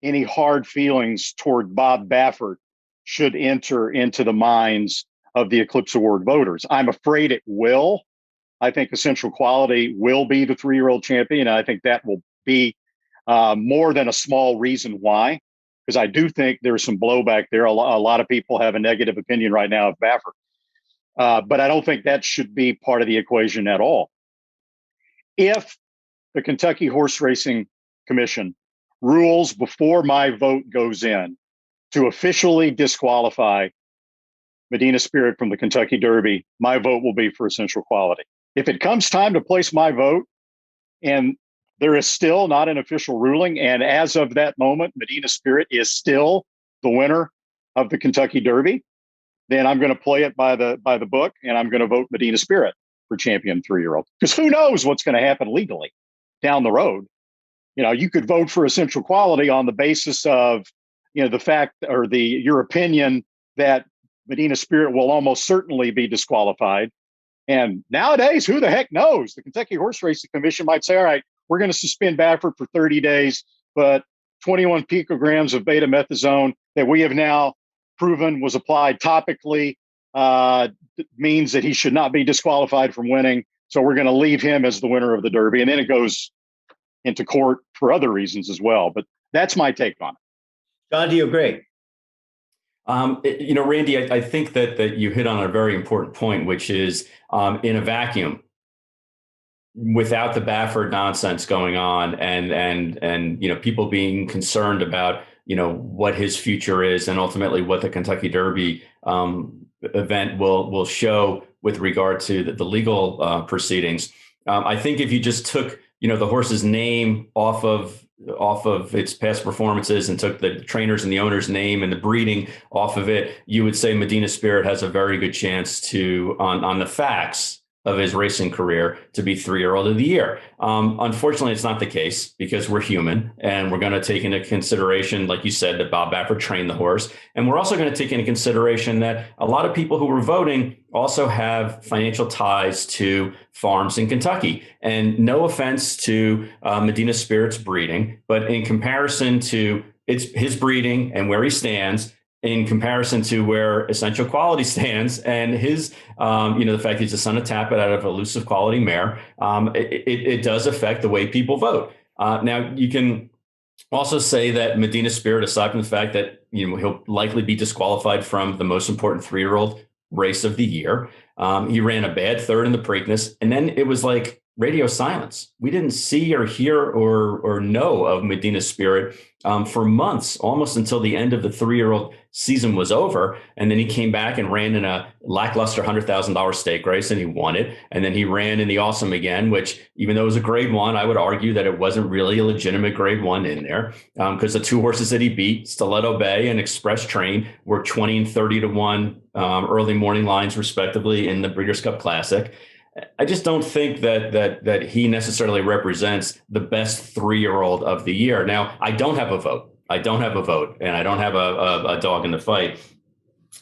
any hard feelings toward Bob Baffert should enter into the minds of the Eclipse Award voters. I'm afraid it will. I think Essential Quality will be the 3-year-old champion. And I think that will be more than a small reason why, because I do think there's some blowback there. A lot of people have a negative opinion right now of Baffert. But I don't think that should be part of the equation at all. If the Kentucky Horse Racing Commission rules before my vote goes in to officially disqualify Medina Spirit from the Kentucky Derby, my vote will be for Essential Quality. If it comes time to place my vote and there is still not an official ruling, and as of that moment, Medina Spirit is still the winner of the Kentucky Derby, then I'm going to play it by the book, and I'm going to vote Medina Spirit for champion 3-year-old. Because who knows what's going to happen legally down the road. You could vote for Essential Quality on the basis of, the fact or your opinion that Medina Spirit will almost certainly be disqualified. And nowadays, who the heck knows? The Kentucky Horse Racing Commission might say, all right, we're going to suspend Baffert for 30 days, but 21 picograms of betamethasone that we have now proven was applied topically means that he should not be disqualified from winning. So we're going to leave him as the winner of the Derby. And then it goes into court for other reasons as well. But that's my take on it. Jon, do you agree? Randy, I think that you hit on a very important point, which is in a vacuum, without the Baffert nonsense going on and people being concerned about, what his future is and ultimately what the Kentucky Derby event will show with regard to the legal proceedings. I think if you just took the horse's name off of its past performances and took the trainer's and the owner's name and the breeding off of it, you would say Medina Spirit has a very good chance to, on the facts, of his racing career to be 3-year-old of the year. Unfortunately, it's not the case because we're human and we're going to take into consideration, like you said, that Bob Baffert trained the horse. And we're also going to take into consideration that a lot of people who were voting also have financial ties to farms in Kentucky. And no offense to Medina Spirit's breeding, but in comparison to his breeding and where he stands, in comparison to where Essential Quality stands and his, the fact he's the son of Tappet out of Elusive Quality mare, it does affect the way people vote. Now, you can also say that Medina Spirit, aside from the fact that he'll likely be disqualified from the most important 3-year-old race of the year, he ran a bad third in the Preakness, and then it was like radio silence. We didn't see or hear or know of Medina Spirit for months, almost until the end of the 3-year-old season was over. And then he came back and ran in a lackluster $100,000 stake race and he won it. And then he ran in the Awesome again, which even though it was a grade 1, I would argue that it wasn't really a legitimate grade 1 in there because the 2 horses that he beat, Stiletto Bay and Express Train, were 20 and 30 to 1 early morning lines respectively in the Breeders' Cup Classic. I just don't think that he necessarily represents the best 3-year-old of the year. Now, I don't have a vote. And I don't have a dog in the fight.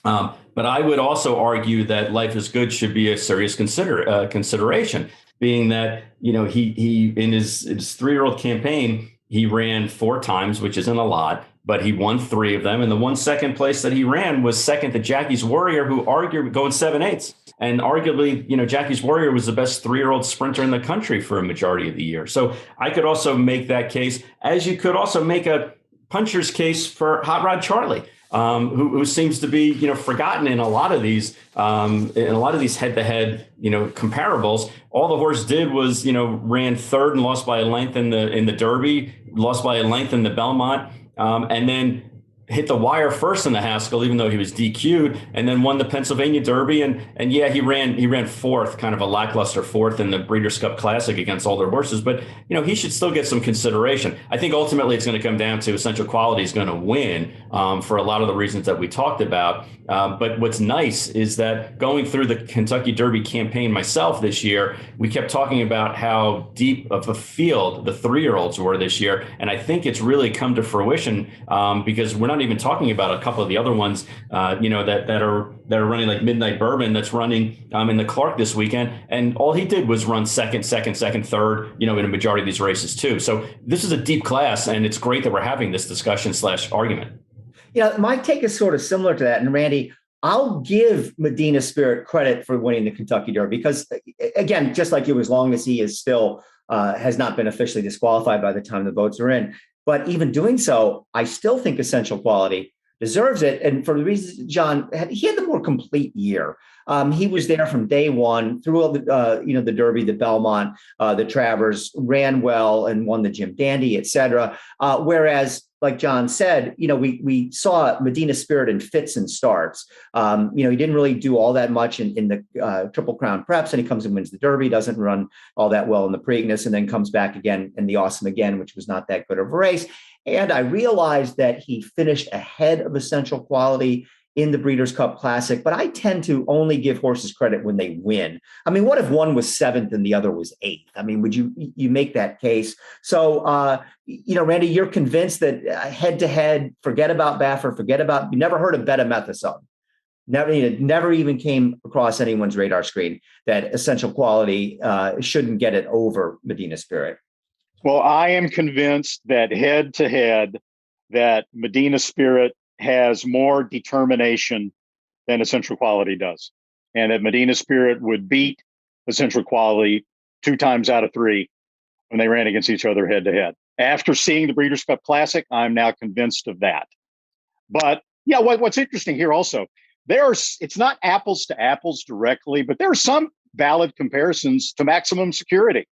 But I would also argue that Life is Good should be a serious consideration, being that he in his 3-year-old campaign he ran 4 times, which isn't a lot. But he won 3 of them. And the one second place that he ran was second to Jackie's Warrior, who argued going 7/8. And arguably, Jackie's Warrior was the best 3-year-old sprinter in the country for a majority of the year. So I could also make that case, as you could also make a puncher's case for Hot Rod Charlie, who seems to be, forgotten in a lot of these head-to-head, comparables. All the horse did was, ran 3rd and lost by a length in the Derby, lost by a length in the Belmont. And then hit the wire first in the Haskell, even though he was DQ'd, and then won the Pennsylvania Derby. And yeah, he ran 4th, kind of a lackluster 4th in the Breeders' Cup Classic against older horses. But, he should still get some consideration. I think ultimately it's going to come down to Essential Quality is going to win for a lot of the reasons that we talked about. But what's nice is that going through the Kentucky Derby campaign myself this year, we kept talking about how deep of a field the 3-year-olds were this year. And I think it's really come to fruition because we're not even talking about a couple of the other ones, that are running, like Midnight Bourbon that's running in the Clark this weekend. And all he did was run second, third, in a majority of these races too. So this is a deep class, and it's great that we're having this discussion/argument. My take is sort of similar to that. And Randy, I'll give Medina Spirit credit for winning the Kentucky Derby because, again, just like you, as long as he is still has not been officially disqualified by the time the votes are in. But even doing so, I still think Essential Quality deserves it. And for the reasons, John, he had the more complete year. He was there from day one through all the Derby, the Belmont, the Travers, ran well and won the Jim Dandy, et cetera. Whereas, like John said, we saw Medina Spirit in fits and starts. He didn't really do all that much in the Triple Crown Preps, and he comes and wins the Derby, doesn't run all that well in the Preakness, and then comes back again in the Awesome again, which was not that good of a race. And I realized that he finished ahead of Essential Quality in the Breeders' Cup Classic, but I tend to only give horses credit when they win. I mean, what if one was 7th and the other was 8th? I mean, would you make that case? So, Randy, you're convinced that head-to-head, forget about Baffert, you never heard of betamethasone. Never even came across anyone's radar screen that Essential Quality shouldn't get it over Medina Spirit. Well, I am convinced that head-to-head, that Medina Spirit has more determination than Essential Quality does, and that Medina Spirit would beat Essential Quality 2 times out of 3 when they ran against each other head to head. After seeing the Breeders' Cup Classic, I'm now convinced of that. But yeah, what's interesting here also, it's not apples to apples directly, but there are some valid comparisons to Maximum Security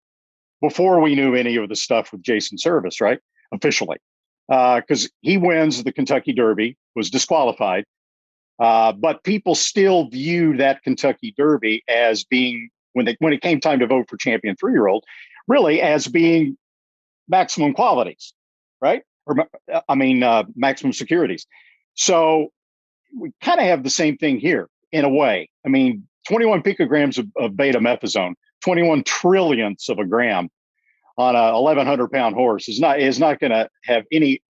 before we knew any of the stuff with Jason Service, right? Officially. Because he wins the Kentucky Derby, was disqualified, but people still viewed that Kentucky Derby as being, when it came time to vote for champion 3-year-old, really as being Maximum Qualities, right? Maximum Securities. So we kind of have the same thing here in a way. I mean, 21 picograms of beta-methazone, 21 trillionths of a gram on a 1,100-pound horse is not going to have any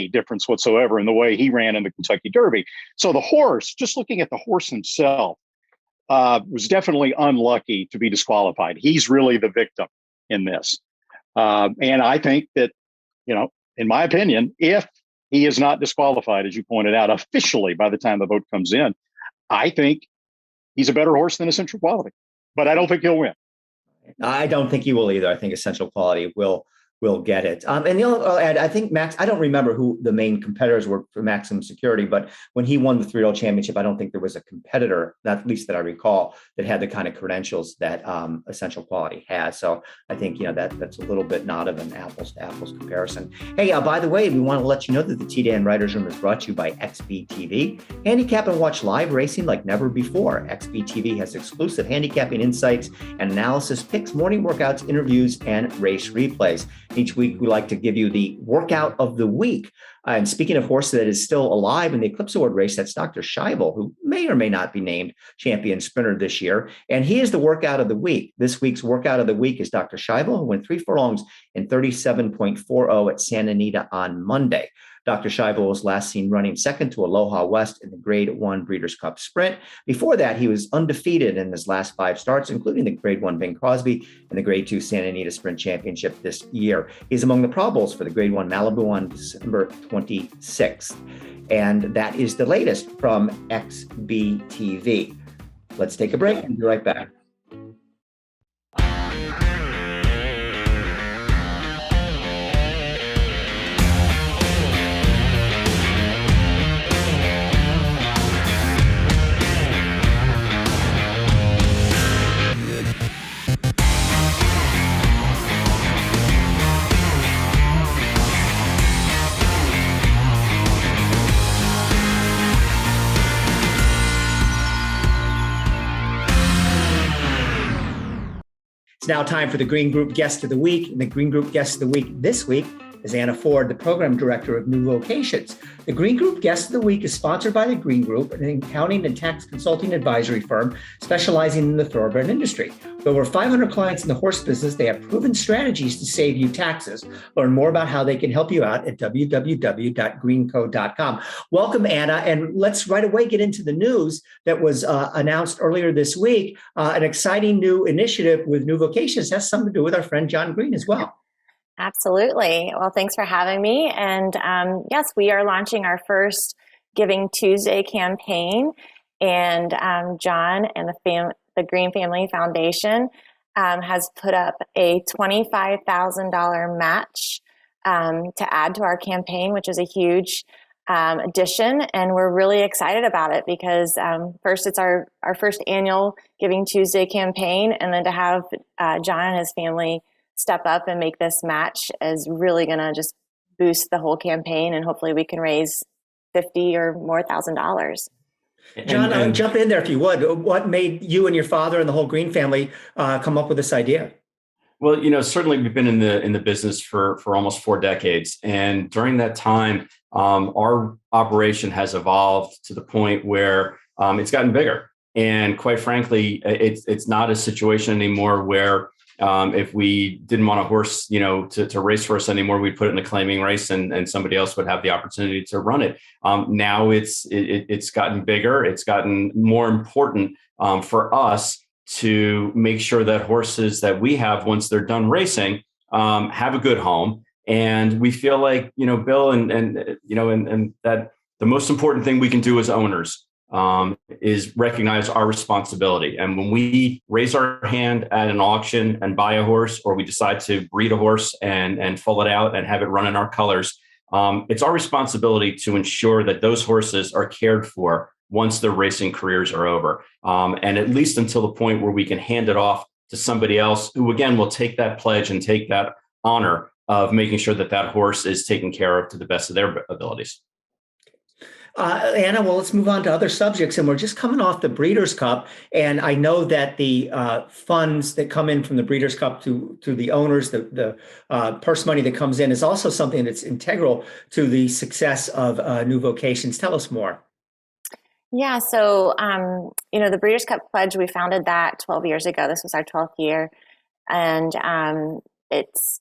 difference whatsoever in the way he ran in the Kentucky Derby. So the horse, just looking at the horse himself, was definitely unlucky to be disqualified. He's really the victim in this. And I think that, in my opinion, if he is not disqualified, as you pointed out, officially by the time the vote comes in, I think he's a better horse than Essential Quality. But I don't think he'll win. I don't think he will either. I think Essential Quality will get it. And the other, I'll add, I think Max, I don't remember who the main competitors were for Maximum Security, but when he won the 3-year-old championship, I don't think there was a competitor, at least that I recall, that had the kind of credentials that Essential Quality has. So I think, that's a little bit not of an apples to apples comparison. Hey, by the way, we want to let you know that the TDN Writers Room is brought to you by XBTV. Handicap and watch live racing like never before. XBTV has exclusive handicapping insights and analysis, picks, morning workouts, interviews, and race replays. Each week, we like to give you the workout of the week. And speaking of horse that is still alive in the Eclipse Award race, that's Dr. Scheibel, who may or may not be named champion sprinter this year. And he is the workout of the week. This week's workout of the week is Dr. Scheibel, who went 3 furlongs in 37.40 at Santa Anita on Monday. Dr. Scheibel was last seen running second to Aloha West in the Grade 1 Breeders' Cup Sprint. Before that, he was undefeated in his last 5 starts, including the Grade 1 Bing Crosby and the Grade 2 Santa Anita Sprint Championship this year. He's among the Pro Bowls for the Grade 1 Malibu on December 26th. And that is the latest from XBTV. Let's take a break and be right back. It's now time for the Green Group Guest of the Week. And the Green Group Guest of the Week this week is Anna Ford, the Program Director of New Vocations. The Green Group Guest of the Week is sponsored by the Green Group, an accounting and tax consulting advisory firm specializing in the thoroughbred industry. With over 500 clients in the horse business, they have proven strategies to save you taxes. Learn more about how they can help you out at www.greenco.com. Welcome, Anna, and let's right away get into the news that was announced earlier this week. An exciting new initiative with New Vocations has something to do with our friend Jon Green as well. Absolutely. Well, thanks for having me. And yes, we are launching our first Giving Tuesday campaign. And Jon and the Green Family Foundation has put up a $25,000 match to add to our campaign, which is a huge addition. And we're really excited about it because first, it's our first annual Giving Tuesday campaign. And then to have Jon and his family step up and make this match is really going to just boost the whole campaign, and hopefully we can raise $50,000 or more. Jon, jump in there if you would. What made you and your father and the whole Green family come up with this idea? Well, certainly we've been in the business for almost 4 decades, and during that time, our operation has evolved to the point where it's gotten bigger. And quite frankly, it's not a situation anymore where if we didn't want a horse, to race for us anymore, we'd put it in a claiming race and somebody else would have the opportunity to run it. Now it's gotten bigger. It's gotten more important for us to make sure that horses that we have, once they're done racing, have a good home. And we feel like, Bill, and that the most important thing we can do as owners is recognize our responsibility. And when we raise our hand at an auction and buy a horse, or we decide to breed a horse and full it out and have it run in our colors, it's our responsibility to ensure that those horses are cared for once their racing careers are over. And at least until the point where we can hand it off to somebody else who, again, will take that pledge and take that honor of making sure that that horse is taken care of to the best of their abilities. Anna, well, let's move on to other subjects. And we're just coming off the Breeders' Cup. And I know that the funds that come in from the Breeders' Cup to the owners, the purse money that comes in, is also something that's integral to the success of New Vocations. Tell us more. Yeah, so the Breeders' Cup Pledge, we founded that 12 years ago. This was our 12th year, and it's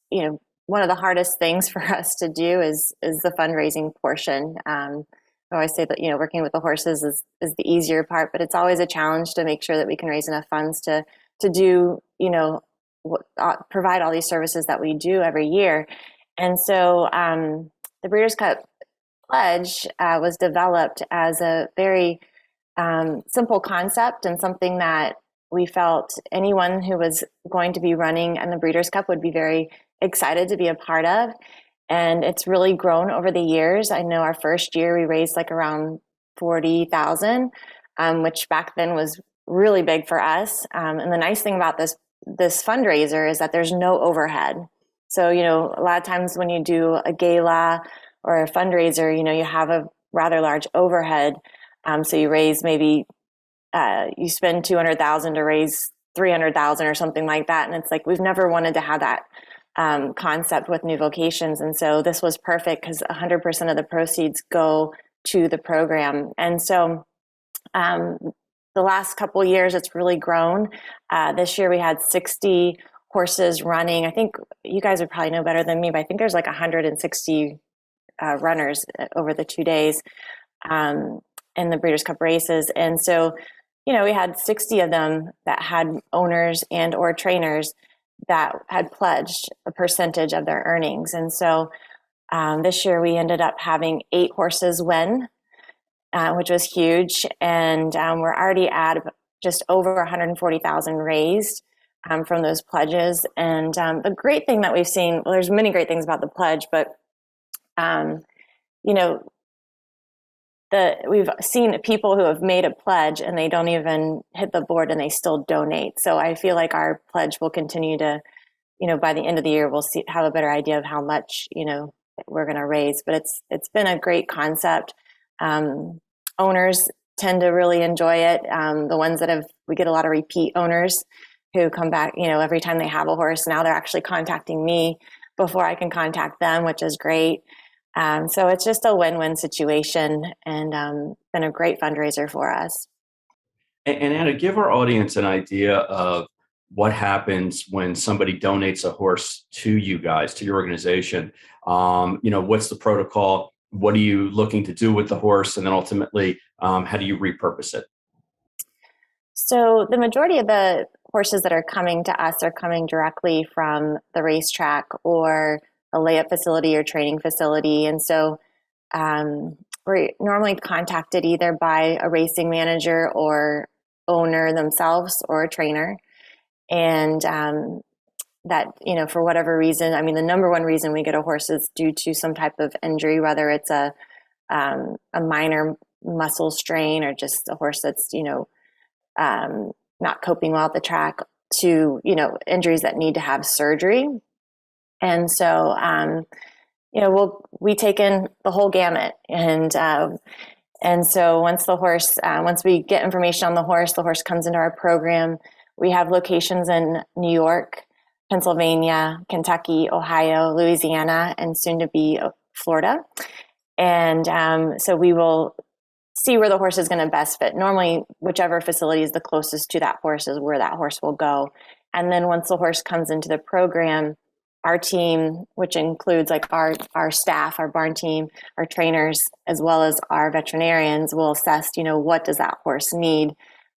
one of the hardest things for us to do is the fundraising portion. I always say that working with the horses is the easier part, but it's always a challenge to make sure that we can raise enough funds to do provide all these services that we do every year. And so the Breeders' Cup Pledge was developed as a very simple concept and something that we felt anyone who was going to be running in the Breeders' Cup would be very excited to be a part of. And it's really grown over the years. I know our first year we raised like around 40,000, which back then was really big for us. And the nice thing about this fundraiser is that there's no overhead. So, a lot of times when you do a gala or a fundraiser, you have a rather large overhead. So you raise maybe, you spend 200,000 to raise 300,000 or something like that. And it's like, we've never wanted to have that concept with New Vocations. And so this was perfect because 100% of the proceeds go to the program. And so the last couple of years, it's really grown. This year we had 60 horses running. I think you guys would probably know better than me, but I think there's like 160 runners over the 2 days in the Breeders' Cup races. And so, we had 60 of them that had owners and or trainers that had pledged a percentage of their earnings. And so this year we ended up having 8 horses win, which was huge. And we're already at just over 140,000 raised from those pledges. And the great thing that we've seen, well, there's many great things about the pledge, but we've seen people who have made a pledge and they don't even hit the board and they still donate. So I feel like our pledge will continue to, by the end of the year, we'll have a better idea of how much, we're going to raise. But it's been a great concept. Owners tend to really enjoy it. The ones that we get a lot of repeat owners who come back, every time they have a horse. Now they're actually contacting me before I can contact them, which is great. So it's just a win-win situation and been a great fundraiser for us. And Anna, give our audience an idea of what happens when somebody donates a horse to you guys, to your organization. What's the protocol? What are you looking to do with the horse? And then ultimately, how do you repurpose it? So the majority of the horses that are coming to us are coming directly from the racetrack or a layup facility or training facility. And so we're normally contacted either by a racing manager or owner themselves or a trainer. And that, for whatever reason, the number one reason we get a horse is due to some type of injury, whether it's a minor muscle strain or just a horse that's, not coping well at the track, to, injuries that need to have surgery. And so, we take in the whole gamut. And so once we get information on the horse comes into our program. We have locations in New York, Pennsylvania, Kentucky, Ohio, Louisiana, and soon to be Florida. And so we will see where the horse is going to best fit. Normally, whichever facility is the closest to that horse is where that horse will go. And then once the horse comes into the program, our team, which includes like our staff, our barn team, our trainers, as well as our veterinarians, will assess, what does that horse need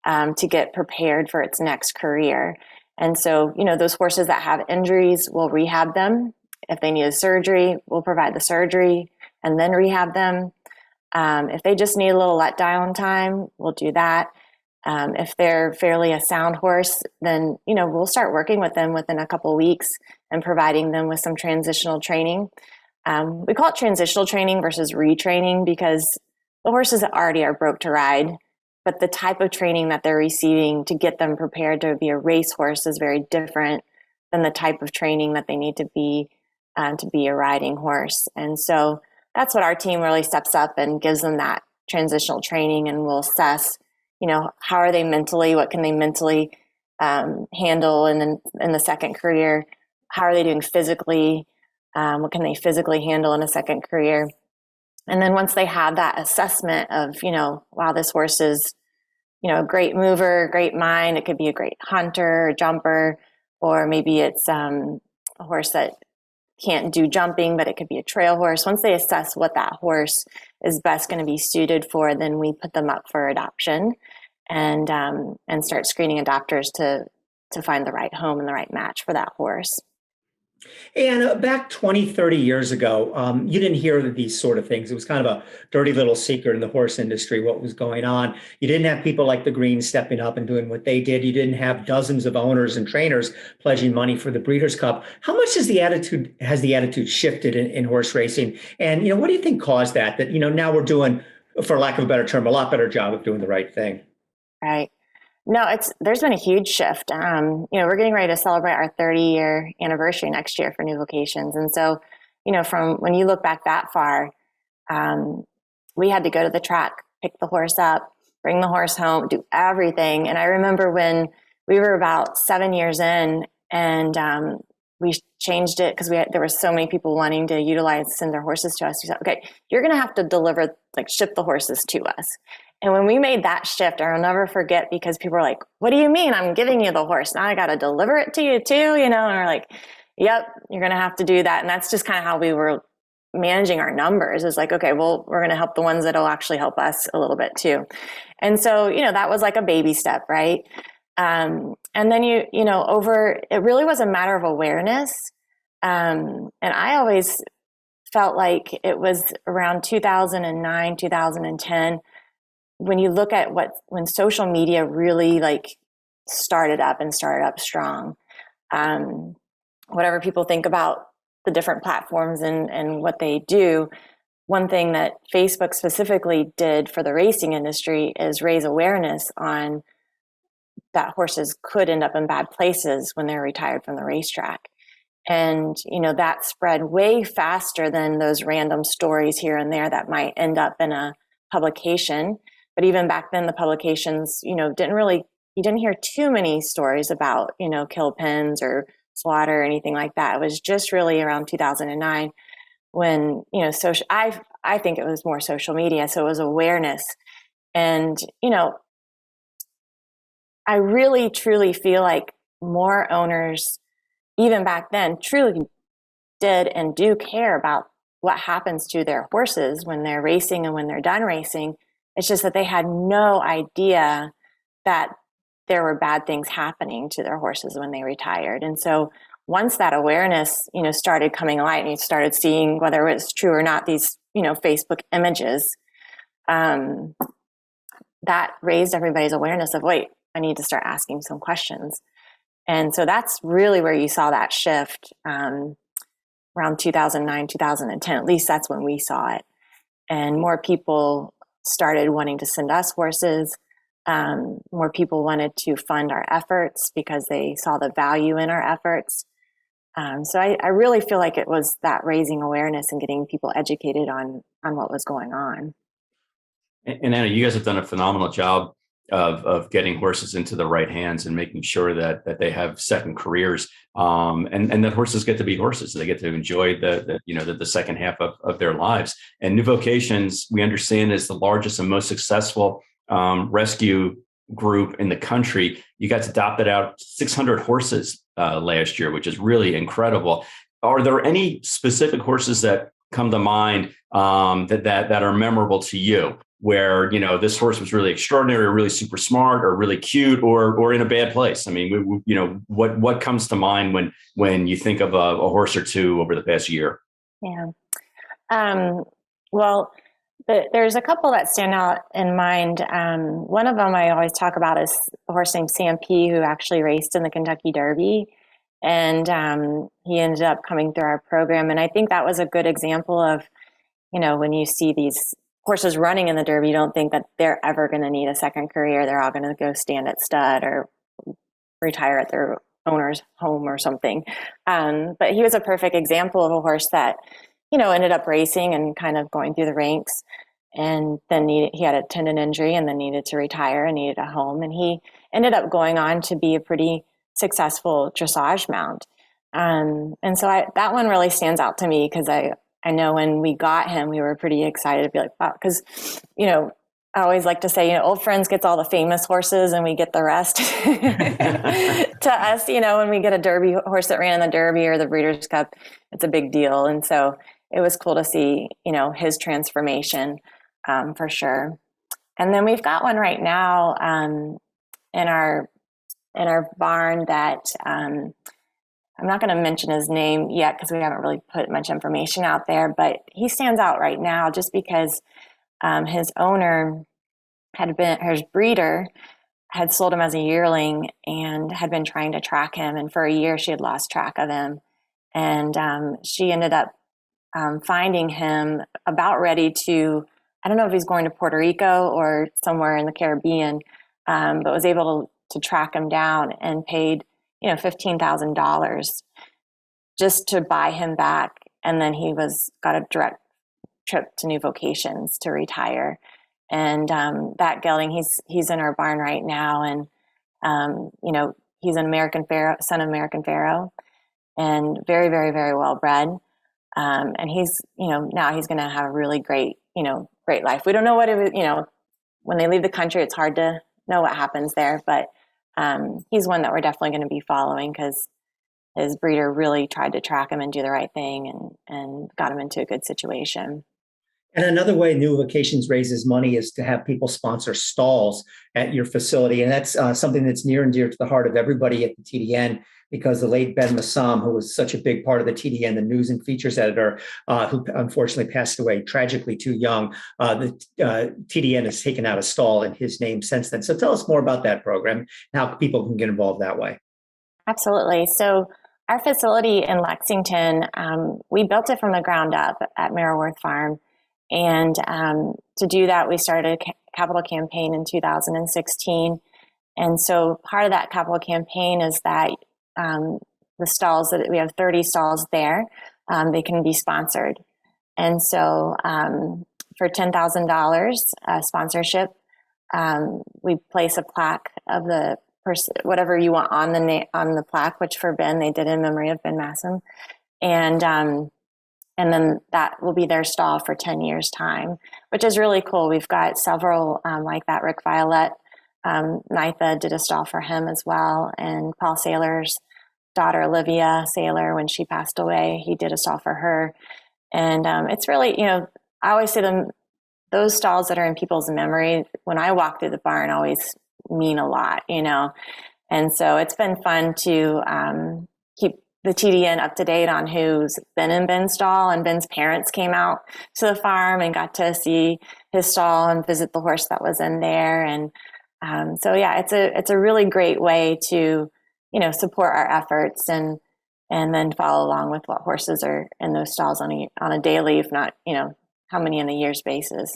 to get prepared for its next career. And so, those horses that have injuries, we'll rehab them. If they need a surgery, we'll provide the surgery and then rehab them. If they just need a little letdown time, we'll do that. If they're fairly a sound horse, then, we'll start working with them within a couple of weeks and providing them with some transitional training. We call it transitional training versus retraining because the horses already are broke to ride, but the type of training that they're receiving to get them prepared to be a racehorse is very different than the type of training that they need to be a riding horse. And so that's what our team really steps up and gives them that transitional training, and we'll assess, how are they mentally? What can they mentally handle in the second career? How are they doing physically? What can they physically handle in a second career? And then once they have that assessment of, wow, this horse is, a great mover, great mind. It could be a great hunter, jumper, or maybe it's a horse that can't do jumping, but it could be a trail horse. Once they assess what that horse is best going to be suited for, then we put them up for adoption and start screening adopters to find the right home and the right match for that horse. And back 20, 30 years ago, you didn't hear these sort of things. It was kind of a dirty little secret in the horse industry, what was going on. You didn't have people like the Greens stepping up and doing what they did. You didn't have dozens of owners and trainers pledging money for the Breeders' Cup. How much has the attitude shifted in horse racing? And, what do you think caused that? That, now we're doing, for lack of a better term, a lot better job of doing the right thing. Right. No, there's been a huge shift. We're getting ready to celebrate our 30-year anniversary next year for New Vocations. And so, from when you look back that far, we had to go to the track, pick the horse up, bring the horse home, do everything. And I remember when we were about 7 years in and we changed it because there were so many people wanting to send their horses to us. We said, okay, you're going to have to ship the horses to us. And when we made that shift, I'll never forget because people were like, what do you mean? I'm giving you the horse. Now I got to deliver it to you too, and we're like, yep, you're going to have to do that. And that's just kind of how we were managing our numbers. It's like, okay, well, we're going to help the ones that'll actually help us a little bit too. And so, that was like a baby step, right? And then it really was a matter of awareness. And I always felt like it was around 2009, 2010, when you look at when social media really started up strong, whatever people think about the different platforms and what they do, one thing that Facebook specifically did for the racing industry is raise awareness on that horses could end up in bad places when they're retired from the racetrack. And, that spread way faster than those random stories here and there that might end up in a publication. But even back then, the publications, you didn't hear too many stories about, kill pens or slaughter or anything like that. It was just really around 2009 when, I think it was more social media. So it was awareness. And, I really, truly feel like more owners, even back then, truly did and do care about what happens to their horses when they're racing and when they're done racing. It's just that they had no idea that there were bad things happening to their horses when they retired. And so once that awareness, started coming alight and you started seeing whether it was true or not, these, Facebook images, that raised everybody's awareness of, wait, I need to start asking some questions. And so that's really where you saw that shift around 2009, 2010. At least that's when we saw it. And more people started wanting to send us horses. More people wanted to fund our efforts because they saw the value in our efforts. So I really feel like it was that raising awareness and getting people educated on what was going on. And Anna, you guys have done a phenomenal job of getting horses into the right hands and making sure that they have second careers, and that horses get to be horses. They get to enjoy the second half of their lives. And New Vocations, we understand, is the largest and most successful rescue group in the country. You guys adopted out 600 horses last year, which is really incredible. Are there any specific horses that come to mind that are memorable to you, where this horse was really extraordinary, or really super smart, or really cute, or in a bad place? I mean, what comes to mind when you think of a horse or two over the past year? Yeah. Well, there's a couple that stand out in mind. One of them I always talk about is a horse named Sam P, who actually raced in the Kentucky Derby. And he ended up coming through our program. And I think that was a good example of, when you see these horses running in the Derby, you don't think that they're ever going to need a second career. They're all going to go stand at stud or retire at their owner's home or something. But he was a perfect example of a horse that, ended up racing and kind of going through the ranks. And then he had a tendon injury and then needed to retire and needed a home. And he ended up going on to be a pretty successful dressage mount. And so that one really stands out to me because I I know when we got him, we were pretty excited to be like, wow, because, I always like to say, old friends gets all the famous horses and we get the rest. To us, when we get a Derby horse that ran in the Derby or the Breeders' Cup, it's a big deal. And so it was cool to see, his transformation for sure. And then we've got one right now in our barn that I'm not going to mention his name yet because we haven't really put much information out there, but he stands out right now just because his owner his breeder had sold him as a yearling and had been trying to track him. And for a year, she had lost track of him. And she ended up finding him about ready to, I don't know if he's going to Puerto Rico or somewhere in the Caribbean, but was able to track him down and paid, $15,000 just to buy him back. And then he got a direct trip to New Vocations to retire. And that gelding, he's in our barn right now, and he's an American Pharaoh, son of American Pharaoh, and very, very, very well bred. And he's, now he's going to have a really great, great life. We don't know what it, when they leave the country, it's hard to know what happens there, but he's one that we're definitely going to be following because his breeder really tried to track him and do the right thing and got him into a good situation. And another way New Vocations raises money is to have people sponsor stalls at your facility. And that's something that's near and dear to the heart of everybody at the TDN, because the late Ben Massam, who was such a big part of the TDN, the news and features editor, who unfortunately passed away tragically too young, the TDN has taken out a stall in his name since then. So tell us more about that program and how people can get involved that way. Absolutely. So our facility in Lexington, we built it from the ground up at Merriworth Farm. And to do that, we started a capital campaign in 2016. And so part of that capital campaign is that the stalls, that we have 30 stalls there, they can be sponsored. And so for $10,000 sponsorship, we place a plaque of the person, whatever you want on the plaque, which for Ben, they did in memory of Ben Massam. And then that will be their stall for 10 years' time, which is really cool. We've got several like that. Rick Violet, Nitha did a stall for him as well. And Paul Saylor's daughter, Olivia Saylor, when she passed away, he did a stall for her. And it's really, I always say those stalls that are in people's memory, when I walk through the barn, always mean a lot, And so it's been fun to keep the TDN up to date on who's been in Ben's stall, and Ben's parents came out to the farm and got to see his stall and visit the horse that was in there. And so, yeah, it's a really great way to, support our efforts and then follow along with what horses are in those stalls on a daily, if not, how many on a year's basis.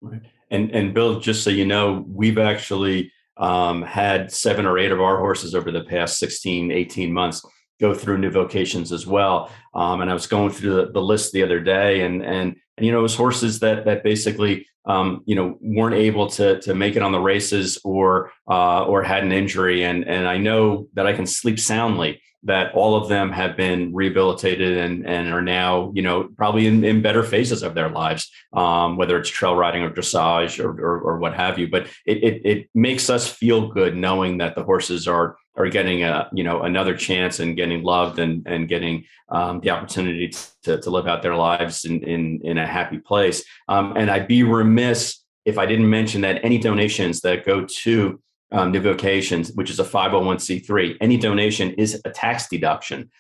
Right. And Bill, just so you know, we've actually had 7 or 8 of our horses over the past 16, 18 months go through New Vocations as well. And I was going through the list the other day, and it was horses that basically, weren't able to make it on the races or had an injury. And I know that I can sleep soundly that all of them have been rehabilitated and are now, probably in better phases of their lives, whether it's trail riding or dressage or what have you. But it makes us feel good knowing that the horses are getting another chance and getting loved and getting the opportunity to live out their lives in a happy place. And I'd be remiss if I didn't mention that any donations that go to New Vocations, which is a 501c3, any donation is a tax deduction.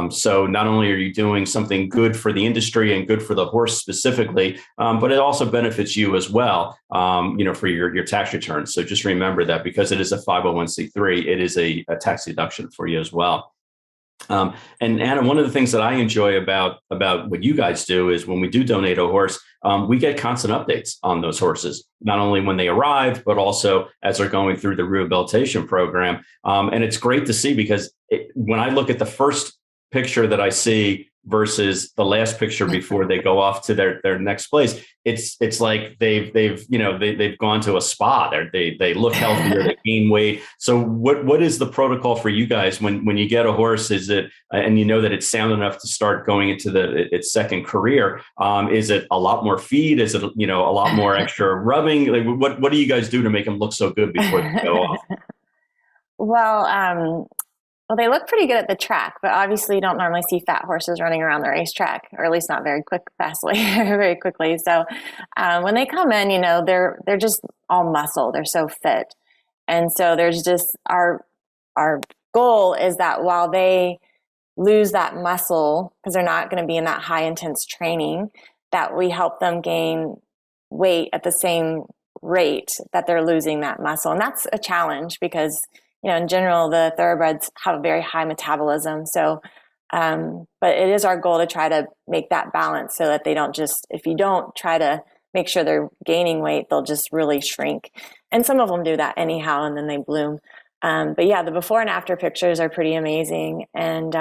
So not only are you doing something good for the industry and good for the horse specifically, but it also benefits you as well, for your tax returns. So just remember that because it is a 501c3, it is a tax deduction for you as well. And Anna, one of the things that I enjoy about what you guys do is when we do donate a horse, we get constant updates on those horses, not only when they arrive, but also as they're going through the rehabilitation program. And it's great to see because when I look at the first picture that I see versus the last picture before they go off to their next place. It's like they've gone to a spa. They look healthier, they gain weight. So what is the protocol for you guys when you get a horse? Is it and you know that it's sound enough to start going into its second career? Is it a lot more feed? Is it a lot more extra rubbing? Like what do you guys do to make them look so good before they go off? Well, they look pretty good at the track, but obviously you don't normally see fat horses running around the racetrack, or at least not very very quickly. So when they come in, they're just all muscle. They're so fit. And so there's just our goal is that while they lose that muscle, because they're not going to be in that high intense training, that we help them gain weight at the same rate that they're losing that muscle. And that's a challenge because in general, the thoroughbreds have a very high metabolism. So, but it is our goal to try to make that balance so that they don't just, if you don't try to make sure they're gaining weight, they'll just really shrink. And some of them do that anyhow, and then they bloom. But yeah, the before and after pictures are pretty amazing. And,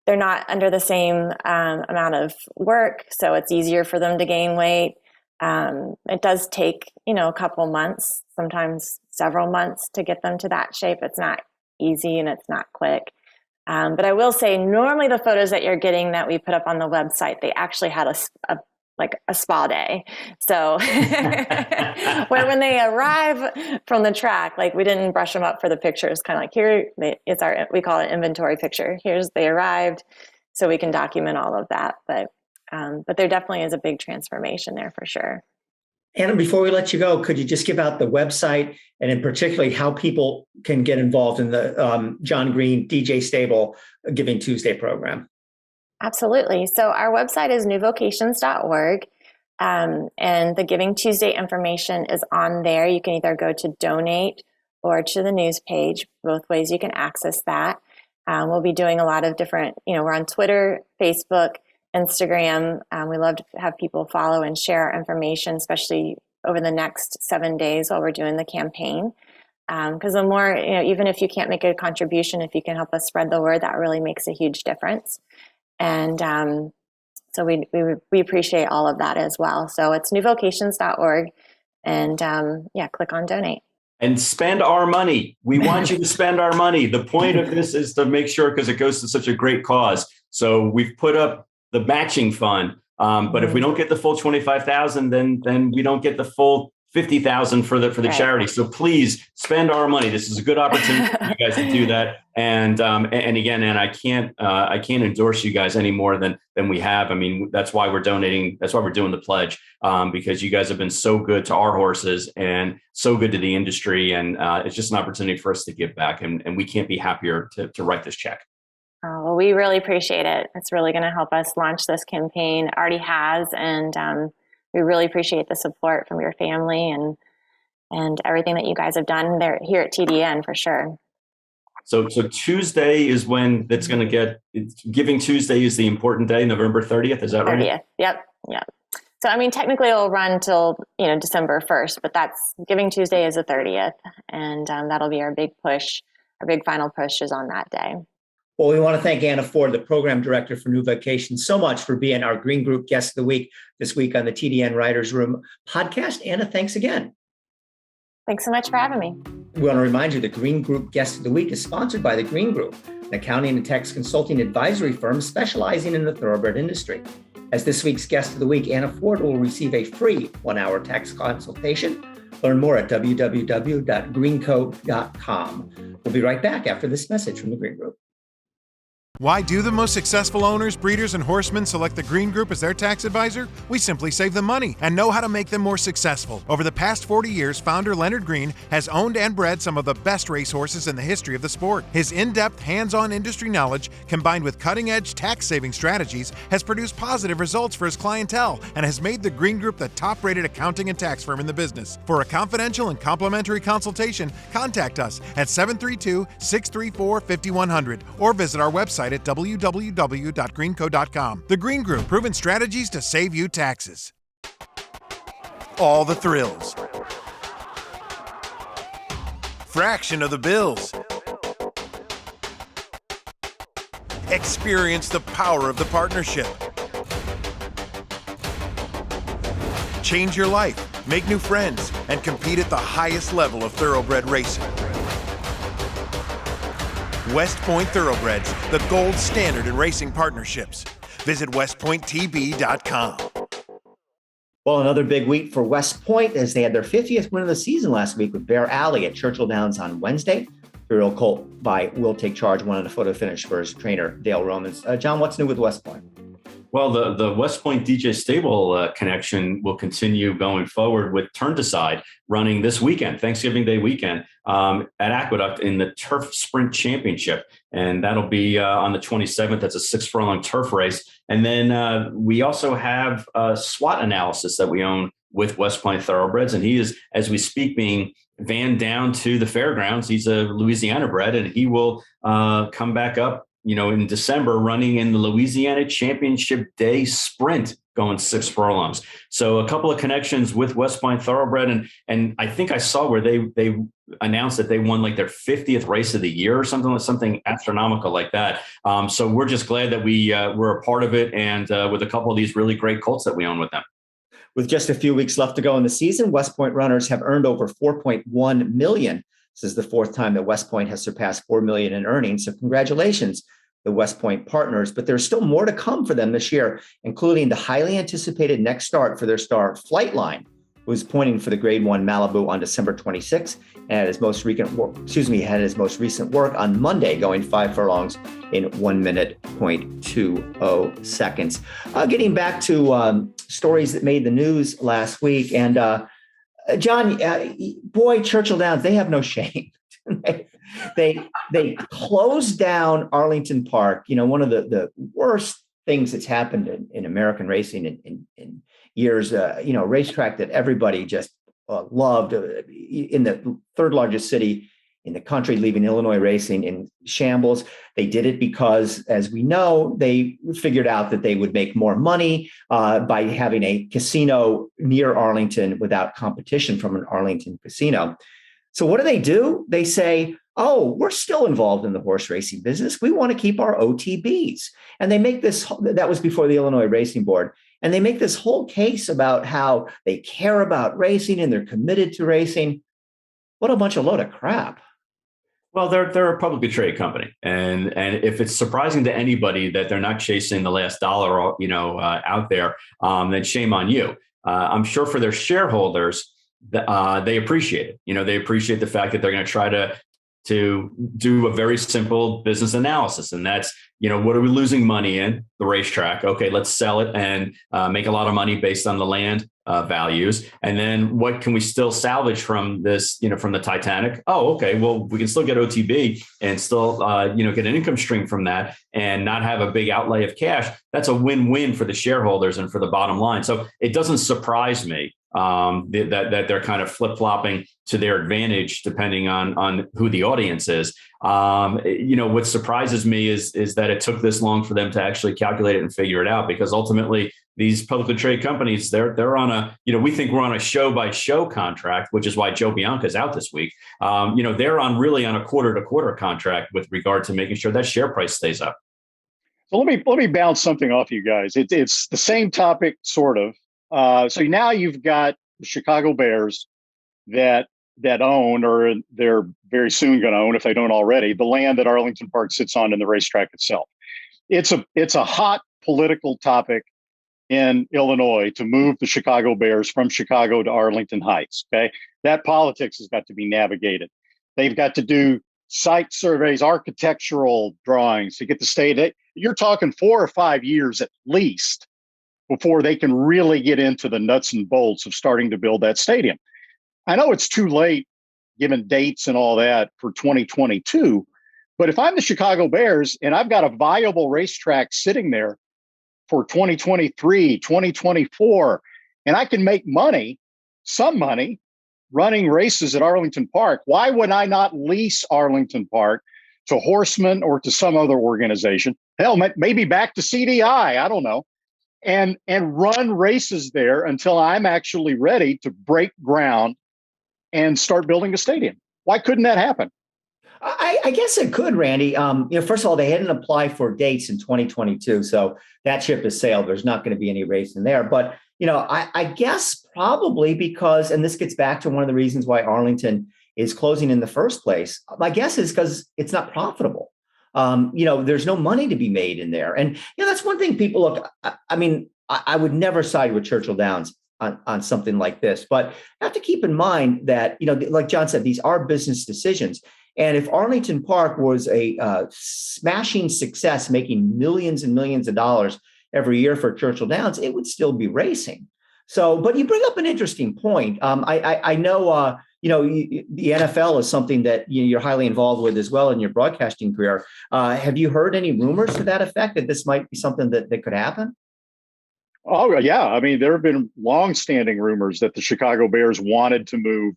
they're not under the same amount of work. So it's easier for them to gain weight. It does take, a couple months, sometimes several months to get them to that shape. It's not easy and it's not quick. But I will say normally the photos that you're getting that we put up on the website, they actually had a spa day. So when they arrive from the track, like we didn't brush them up for the pictures, kind of like we call it inventory picture. They arrived so we can document all of that. But there definitely is a big transformation there for sure. Anna, before we let you go, could you just give out the website and in particularly how people can get involved in the Jon Green DJ Stable Giving Tuesday program? Absolutely. So our website is newvocations.org, and the Giving Tuesday information is on there. You can either go to donate or to the news page. Both ways you can access that. We'll be doing a lot of different, we're on Twitter, Facebook, Instagram. We love to have people follow and share our information, especially over the next 7 days while we're doing the campaign. Because the more, even if you can't make a contribution, if you can help us spread the word, that really makes a huge difference. And so we appreciate all of that as well. So it's newvocations.org, and click on donate. And spend our money. We want you to spend our money. The point of this is to make sure, because it goes to such a great cause. So we've put up the matching fund, but if we don't get the full 25,000, then we don't get the full 50,000 for the right. charity. So please spend our money. This is a good opportunity for you guys to do that. And again, and I can't endorse you guys any more than we have. I mean, that's why we're donating. That's why we're doing the pledge, because you guys have been so good to our horses and so good to the industry. And it's just an opportunity for us to give back. And we can't be happier to write this check. Oh, well, we really appreciate it. It's really going to help us launch this campaign. It already has. And we really appreciate the support from your family and everything that you guys have done there here at TDN for sure. So Tuesday is when that's going to get Giving Tuesday is the important day, November 30th. Is that right? 30th. Yep. So, I mean, technically it'll run till, December 1st, but that's Giving Tuesday is the 30th. And that'll be our big push. Our big final push is on that day. Well, we want to thank Anna Ford, the program director for New Vocations, so much for being our Green Group Guest of the Week this week on the TDN Writers Room podcast. Anna, thanks again. Thanks so much for having me. We want to remind you the Green Group Guest of the Week is sponsored by the Green Group, an accounting and tax consulting advisory firm specializing in the thoroughbred industry. As this week's Guest of the Week, Anna Ford will receive a free 1-hour tax consultation. Learn more at www.greenco.com. We'll be right back after this message from the Green Group. Why do the most successful owners, breeders, and horsemen select the Green Group as their tax advisor? We simply save them money and know how to make them more successful. Over the past 40 years, founder Leonard Green has owned and bred some of the best racehorses in the history of the sport. His in-depth, hands-on industry knowledge, combined with cutting-edge tax-saving strategies, has produced positive results for his clientele and has made the Green Group the top-rated accounting and tax firm in the business. For a confidential and complimentary consultation, contact us at 732-634-5100 or visit our website at www.greenco.com. The Green Group, proven strategies to save you taxes. All the thrills. Fraction of the bills. Experience the power of the partnership. Change your life, make new friends, and compete at the highest level of thoroughbred racing. West Point Thoroughbreds, the gold standard in racing partnerships. Visit westpointtb.com. Well, another big week for West Point as they had their 50th win of the season last week with Bear Alley at Churchill Downs on Wednesday. Imperial Colt by Will Take Charge won on a photo finish for his trainer, Dale Romans. John, what's new with West Point? Well, the West Point DJ Stable connection will continue going forward with Turn Decide running this weekend, Thanksgiving Day weekend, at Aqueduct in the Turf Sprint Championship. And that'll be on the 27th. That's a 6 furlong turf race. And then we also have SWOT analysis that we own with West Point Thoroughbreds. And he is, as we speak, being vanned down to the fairgrounds. He's a Louisiana bred, and he will come back up in December, running in the Louisiana Championship Day Sprint, going 6 furlongs. So a couple of connections with West Point Thoroughbred. And I think I saw where they announced that they won like their 50th race of the year or something astronomical like that. So we're just glad that we're a part of it, and with a couple of these really great colts that we own with them. With just a few weeks left to go in the season, West Point runners have earned over $4.1 million. This is the 4th time that West Point has surpassed $4 million in earnings. So congratulations, the West Point partners. But there's still more to come for them this year, including the highly anticipated next start for their star Flightline, who's pointing for the Grade 1 Malibu on December 26th, and had his most recent work on Monday, going 5 furlongs in 1 minute, 0.20 seconds. Getting back to stories that made the news last week, and John, boy, Churchill Downs, they have no shame. they closed down Arlington Park. One of the worst things that's happened in American racing in years. A racetrack that everybody just loved, in the 3rd largest city in the country, leaving Illinois racing in shambles. They did it because, as we know, they figured out that they would make more money by having a casino near Arlington without competition from an Arlington casino. So what do? They say, oh, we're still involved in the horse racing business. We want to keep our OTBs. And they make this, that was before the Illinois Racing Board. And they make this whole case about how they care about racing and they're committed to racing. What a bunch of load of crap. Well, they're a publicly traded company, and if it's surprising to anybody that they're not chasing the last dollar, out there, then shame on you. I'm sure for their shareholders, they appreciate it. They appreciate the fact that they're going to try to do a very simple business analysis, and that's what are we losing money in? The racetrack. Okay, let's sell it and make a lot of money based on the land values. And then what can we still salvage from this, from the Titanic? Oh, okay, well, we can still get OTB and still, get an income stream from that and not have a big outlay of cash. That's a win-win for the shareholders and for the bottom line. So it doesn't surprise me that they're kind of flip-flopping to their advantage, depending on who the audience is. What surprises me is that it took this long for them to actually calculate it and figure it out, because ultimately these publicly traded companies, they're on a, we think we're on a show by show contract, which is why Joe Bianca's out this week. They're really on a quarter to quarter contract with regard to making sure that share price stays up. So let me bounce something off you guys. It's the same topic, sort of. So now you've got the Chicago Bears that own, or they're very soon going to own, if they don't already, the land that Arlington Park sits on in the racetrack itself. It's a hot political topic in Illinois to move the Chicago Bears from Chicago to Arlington Heights. Okay, that politics has got to be navigated. They've got to do site surveys, architectural drawings to get the state. You're talking 4 or 5 years at least before they can really get into the nuts and bolts of starting to build that stadium. I know it's too late, given dates and all that, for 2022, but if I'm the Chicago Bears and I've got a viable racetrack sitting there for 2023, 2024, and I can make some money, running races at Arlington Park, why would I not lease Arlington Park to Horsemen or to some other organization? Hell, maybe back to CDI, I don't know. And run races there until I'm actually ready to break ground and start building a stadium. Why couldn't that happen? I guess it could, Randy. First of all, they hadn't applied for dates in 2022, so that ship has sailed. There's not going to be any race in there. But I guess probably because, and this gets back to one of the reasons why Arlington is closing in the first place. My guess is because it's not profitable. There's no money to be made in there, and that's one thing people look. I would never side with Churchill Downs on something like this, but have to keep in mind that like John said, these are business decisions. And if Arlington Park was a smashing success, making millions and millions of dollars every year for Churchill Downs, it would still be racing. So, but you bring up an interesting point. I know, the NFL is something that you're highly involved with as well in your broadcasting career. Have you heard any rumors to that effect that this might be something that could happen? Oh, yeah. I mean, there have been longstanding rumors that the Chicago Bears wanted to move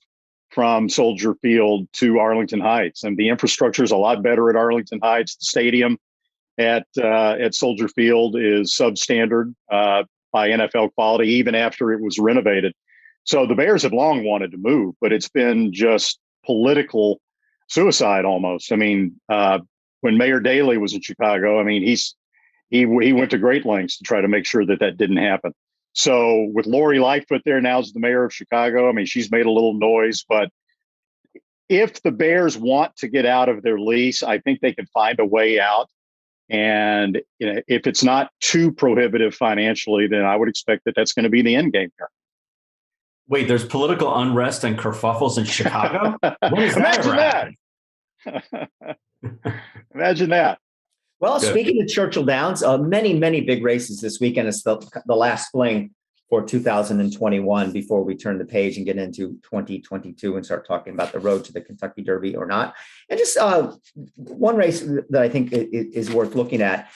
from Soldier Field to Arlington Heights, and the infrastructure is a lot better at Arlington Heights. The stadium at Soldier Field is substandard by NFL quality, even after it was renovated. So the Bears have long wanted to move, but it's been just political suicide almost. I mean, when Mayor Daley was in Chicago, I mean, he went to great lengths to try to make sure that didn't happen. So with Lori Lightfoot there now as the mayor of Chicago, I mean, she's made a little noise, but if the Bears want to get out of their lease, I think they can find a way out. And if it's not too prohibitive financially, then I would expect that that's going to be the end game here. Wait, there's political unrest and kerfuffles in Chicago? When is that Imagine that. Imagine that. Well, speaking of Churchill Downs, many big races this weekend. It's the last fling for 2021 before we turn the page and get into 2022 and start talking about the road to the Kentucky Derby or not. And just one race that I think is worth looking at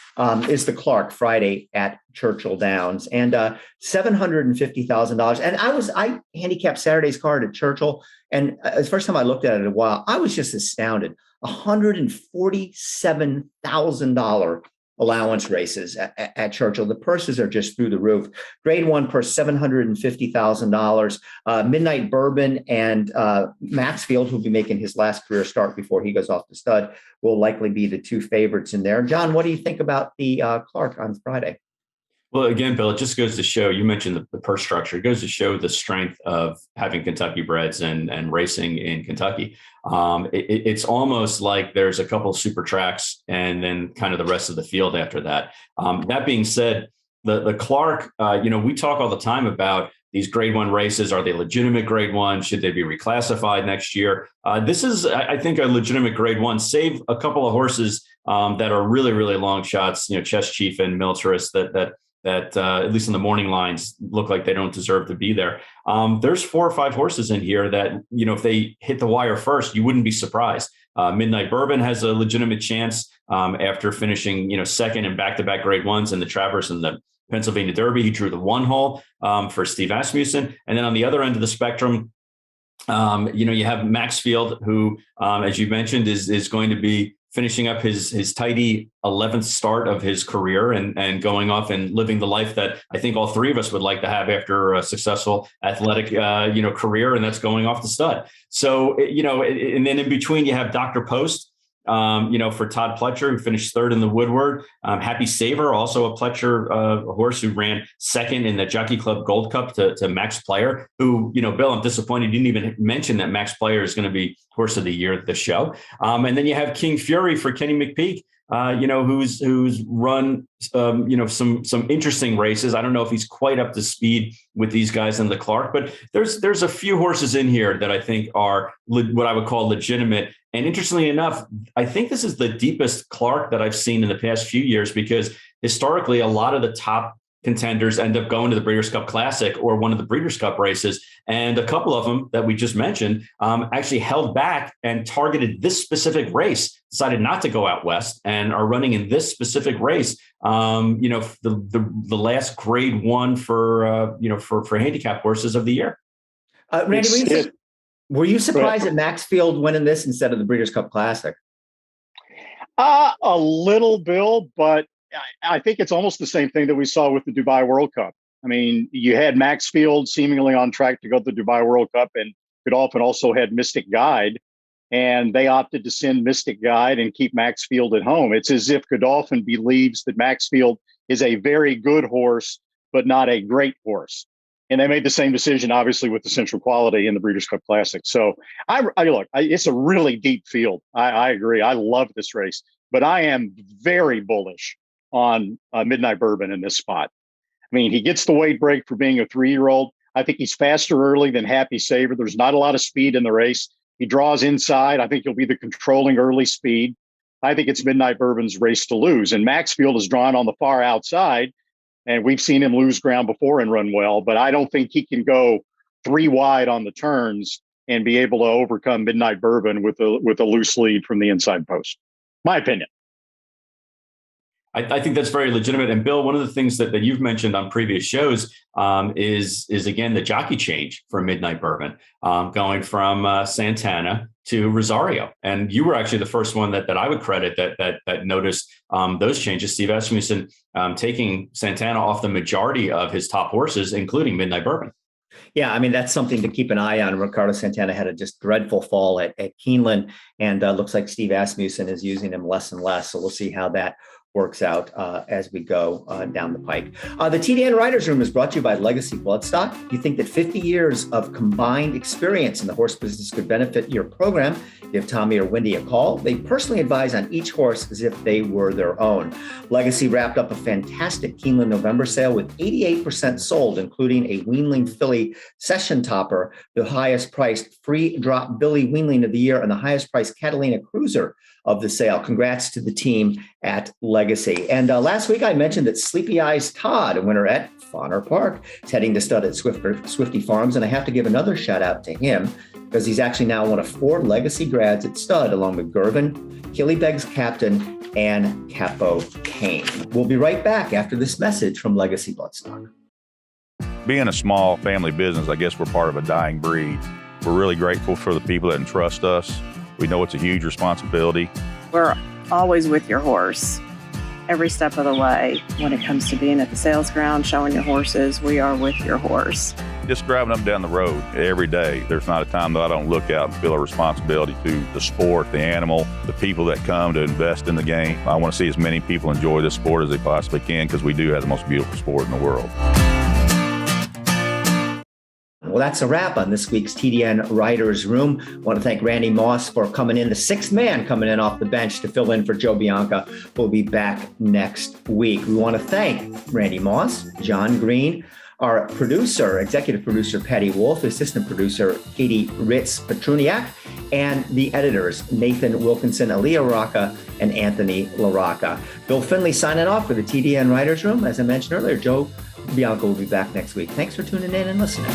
is the Clark Friday at Churchill Downs, and $750,000. And I handicapped Saturday's card at Churchill, and the first time I looked at it in a while, I was just astounded. $147,000 allowance races at Churchill. The purses are just through the roof. Grade 1 purse, $750,000. Midnight Bourbon and Maxfield, who'll be making his last career start before he goes off to stud, will likely be the two favorites in there. John, what do you think about the Clark on Friday? Well, again, Bill, it just goes to show, you mentioned the purse structure. It goes to show the strength of having Kentucky breds and racing in Kentucky. It's almost like there's a couple of super tracks and then kind of the rest of the field after that. That being said, the Clark, we talk all the time about these grade 1 races. Are they legitimate grade 1? Should they be reclassified next year? This is, I think, a legitimate grade 1, save a couple of horses that are really, really long shots, Chess Chief and Militarist that at least in the morning lines look like they don't deserve to be there. There's 4 or 5 horses in here that, if they hit the wire first, you wouldn't be surprised. Midnight Bourbon has a legitimate chance after finishing, second in back-to-back grade 1s in the Traverse and the Pennsylvania Derby. He drew the 1 hole for Steve Asmussen. And then on the other end of the spectrum, you have Maxfield, who, as you mentioned, is going to be finishing up his tidy 11th start of his career and going off and living the life that I think all 3 of us would like to have after a successful athletic, career, and that's going off the stud. So, and then in between you have Dr. Post, for Todd Pletcher, who finished 3rd in the Woodward. Happy Saver, also a Pletcher horse who ran 2nd in the Jockey Club Gold Cup to Max Player, who, Bill, I'm disappointed you didn't even mention that Max Player is going to be Horse of the Year at the show. And then you have King Fury for Kenny McPeak, who's run, some interesting races. I don't know if he's quite up to speed with these guys in the Clark, but there's a few horses in here that I think are what I would call legitimate. And interestingly enough, I think this is the deepest Clark that I've seen in the past few years, because historically, a lot of the top contenders end up going to the Breeders' Cup Classic or one of the Breeders' Cup races. And a couple of them that we just mentioned actually held back and targeted this specific race, decided not to go out west, and are running in this specific race. The last grade 1 for handicap horses of the year. Randy, were you surprised that Maxfield went in this instead of the Breeders' Cup Classic? A little, Bill, but I think it's almost the same thing that we saw with the Dubai World Cup. I mean, you had Maxfield seemingly on track to go to the Dubai World Cup, and Godolphin also had Mystic Guide. and they opted to send Mystic Guide and keep Maxfield at home. It's as if Godolphin believes that Maxfield is a very good horse, but not a great horse. And they made the same decision, obviously, with the Central Quality in the Breeders' Cup Classic. So it's a really deep field. I agree. I love this race, but I am very bullish on Midnight Bourbon in this spot. I mean, he gets the weight break for being a 3-year-old. I think he's faster early than Happy Saver. There's not a lot of speed in the race. He draws inside. I think he'll be the controlling early speed. I think it's Midnight Bourbon's race to lose. And Maxfield is drawn on the far outside, and we've seen him lose ground before and run well, but I don't think he can go 3 wide on the turns and be able to overcome Midnight Bourbon with a loose lead from the inside post. My opinion. I think that's very legitimate. And Bill, one of the things that you've mentioned on previous shows is again, the jockey change for Midnight Bourbon, going from Santana to Rosario. And you were actually the first one that I would credit that noticed those changes. Steve Asmussen taking Santana off the majority of his top horses, including Midnight Bourbon. Yeah, I mean, that's something to keep an eye on. Ricardo Santana had a just dreadful fall at Keeneland, and looks like Steve Asmussen is using him less and less. So we'll see how that works out as we go down the pike. The TDN Writers Room is brought to you by Legacy Bloodstock. If you think that 50 years of combined experience in the horse business could benefit your program, give Tommy or Wendy a call. They personally advise on each horse as if they were their own. Legacy wrapped up a fantastic Keeneland November sale with 88% sold, including a Weanling filly session topper, the highest priced free drop Billy Weanling of the year, and the highest priced Catalina Cruiser of the sale. Congrats to the team at Legacy. And last week I mentioned that Sleepy Eyes Todd, a winner at Fauner Park, is heading to stud at Swifty Farms. And I have to give another shout out to him because he's actually now one of 4 Legacy grads at stud, along with Gervin, Killybegs Captain, and Capo Kane. We'll be right back after this message from Legacy Bloodstock. Being a small family business, I guess we're part of a dying breed. We're really grateful for the people that entrust us. We know it's a huge responsibility. We're always with your horse every step of the way. When it comes to being at the sales ground, showing your horses, we are with your horse. Just driving up and down the road every day, there's not a time that I don't look out and feel a responsibility to the sport, the animal, the people that come to invest in the game. I want to see as many people enjoy this sport as they possibly can, because we do have the most beautiful sport in the world. Well, that's a wrap on this week's TDN Writers Room. I want to thank Randy Moss for coming in, the 6th man coming in off the bench to fill in for Joe Bianca. We'll be back next week. We want to thank Randy Moss, Jon Green, our producer, executive producer, Patty Wolf, assistant producer, Katie Ritz-Petruniak, and the editors, Nathan Wilkinson, Aaliyah Rocca, and Anthony LaRocca. Bill Finley signing off for the TDN Writers Room. As I mentioned earlier, Joe Bianca will be back next week. Thanks for tuning in and listening.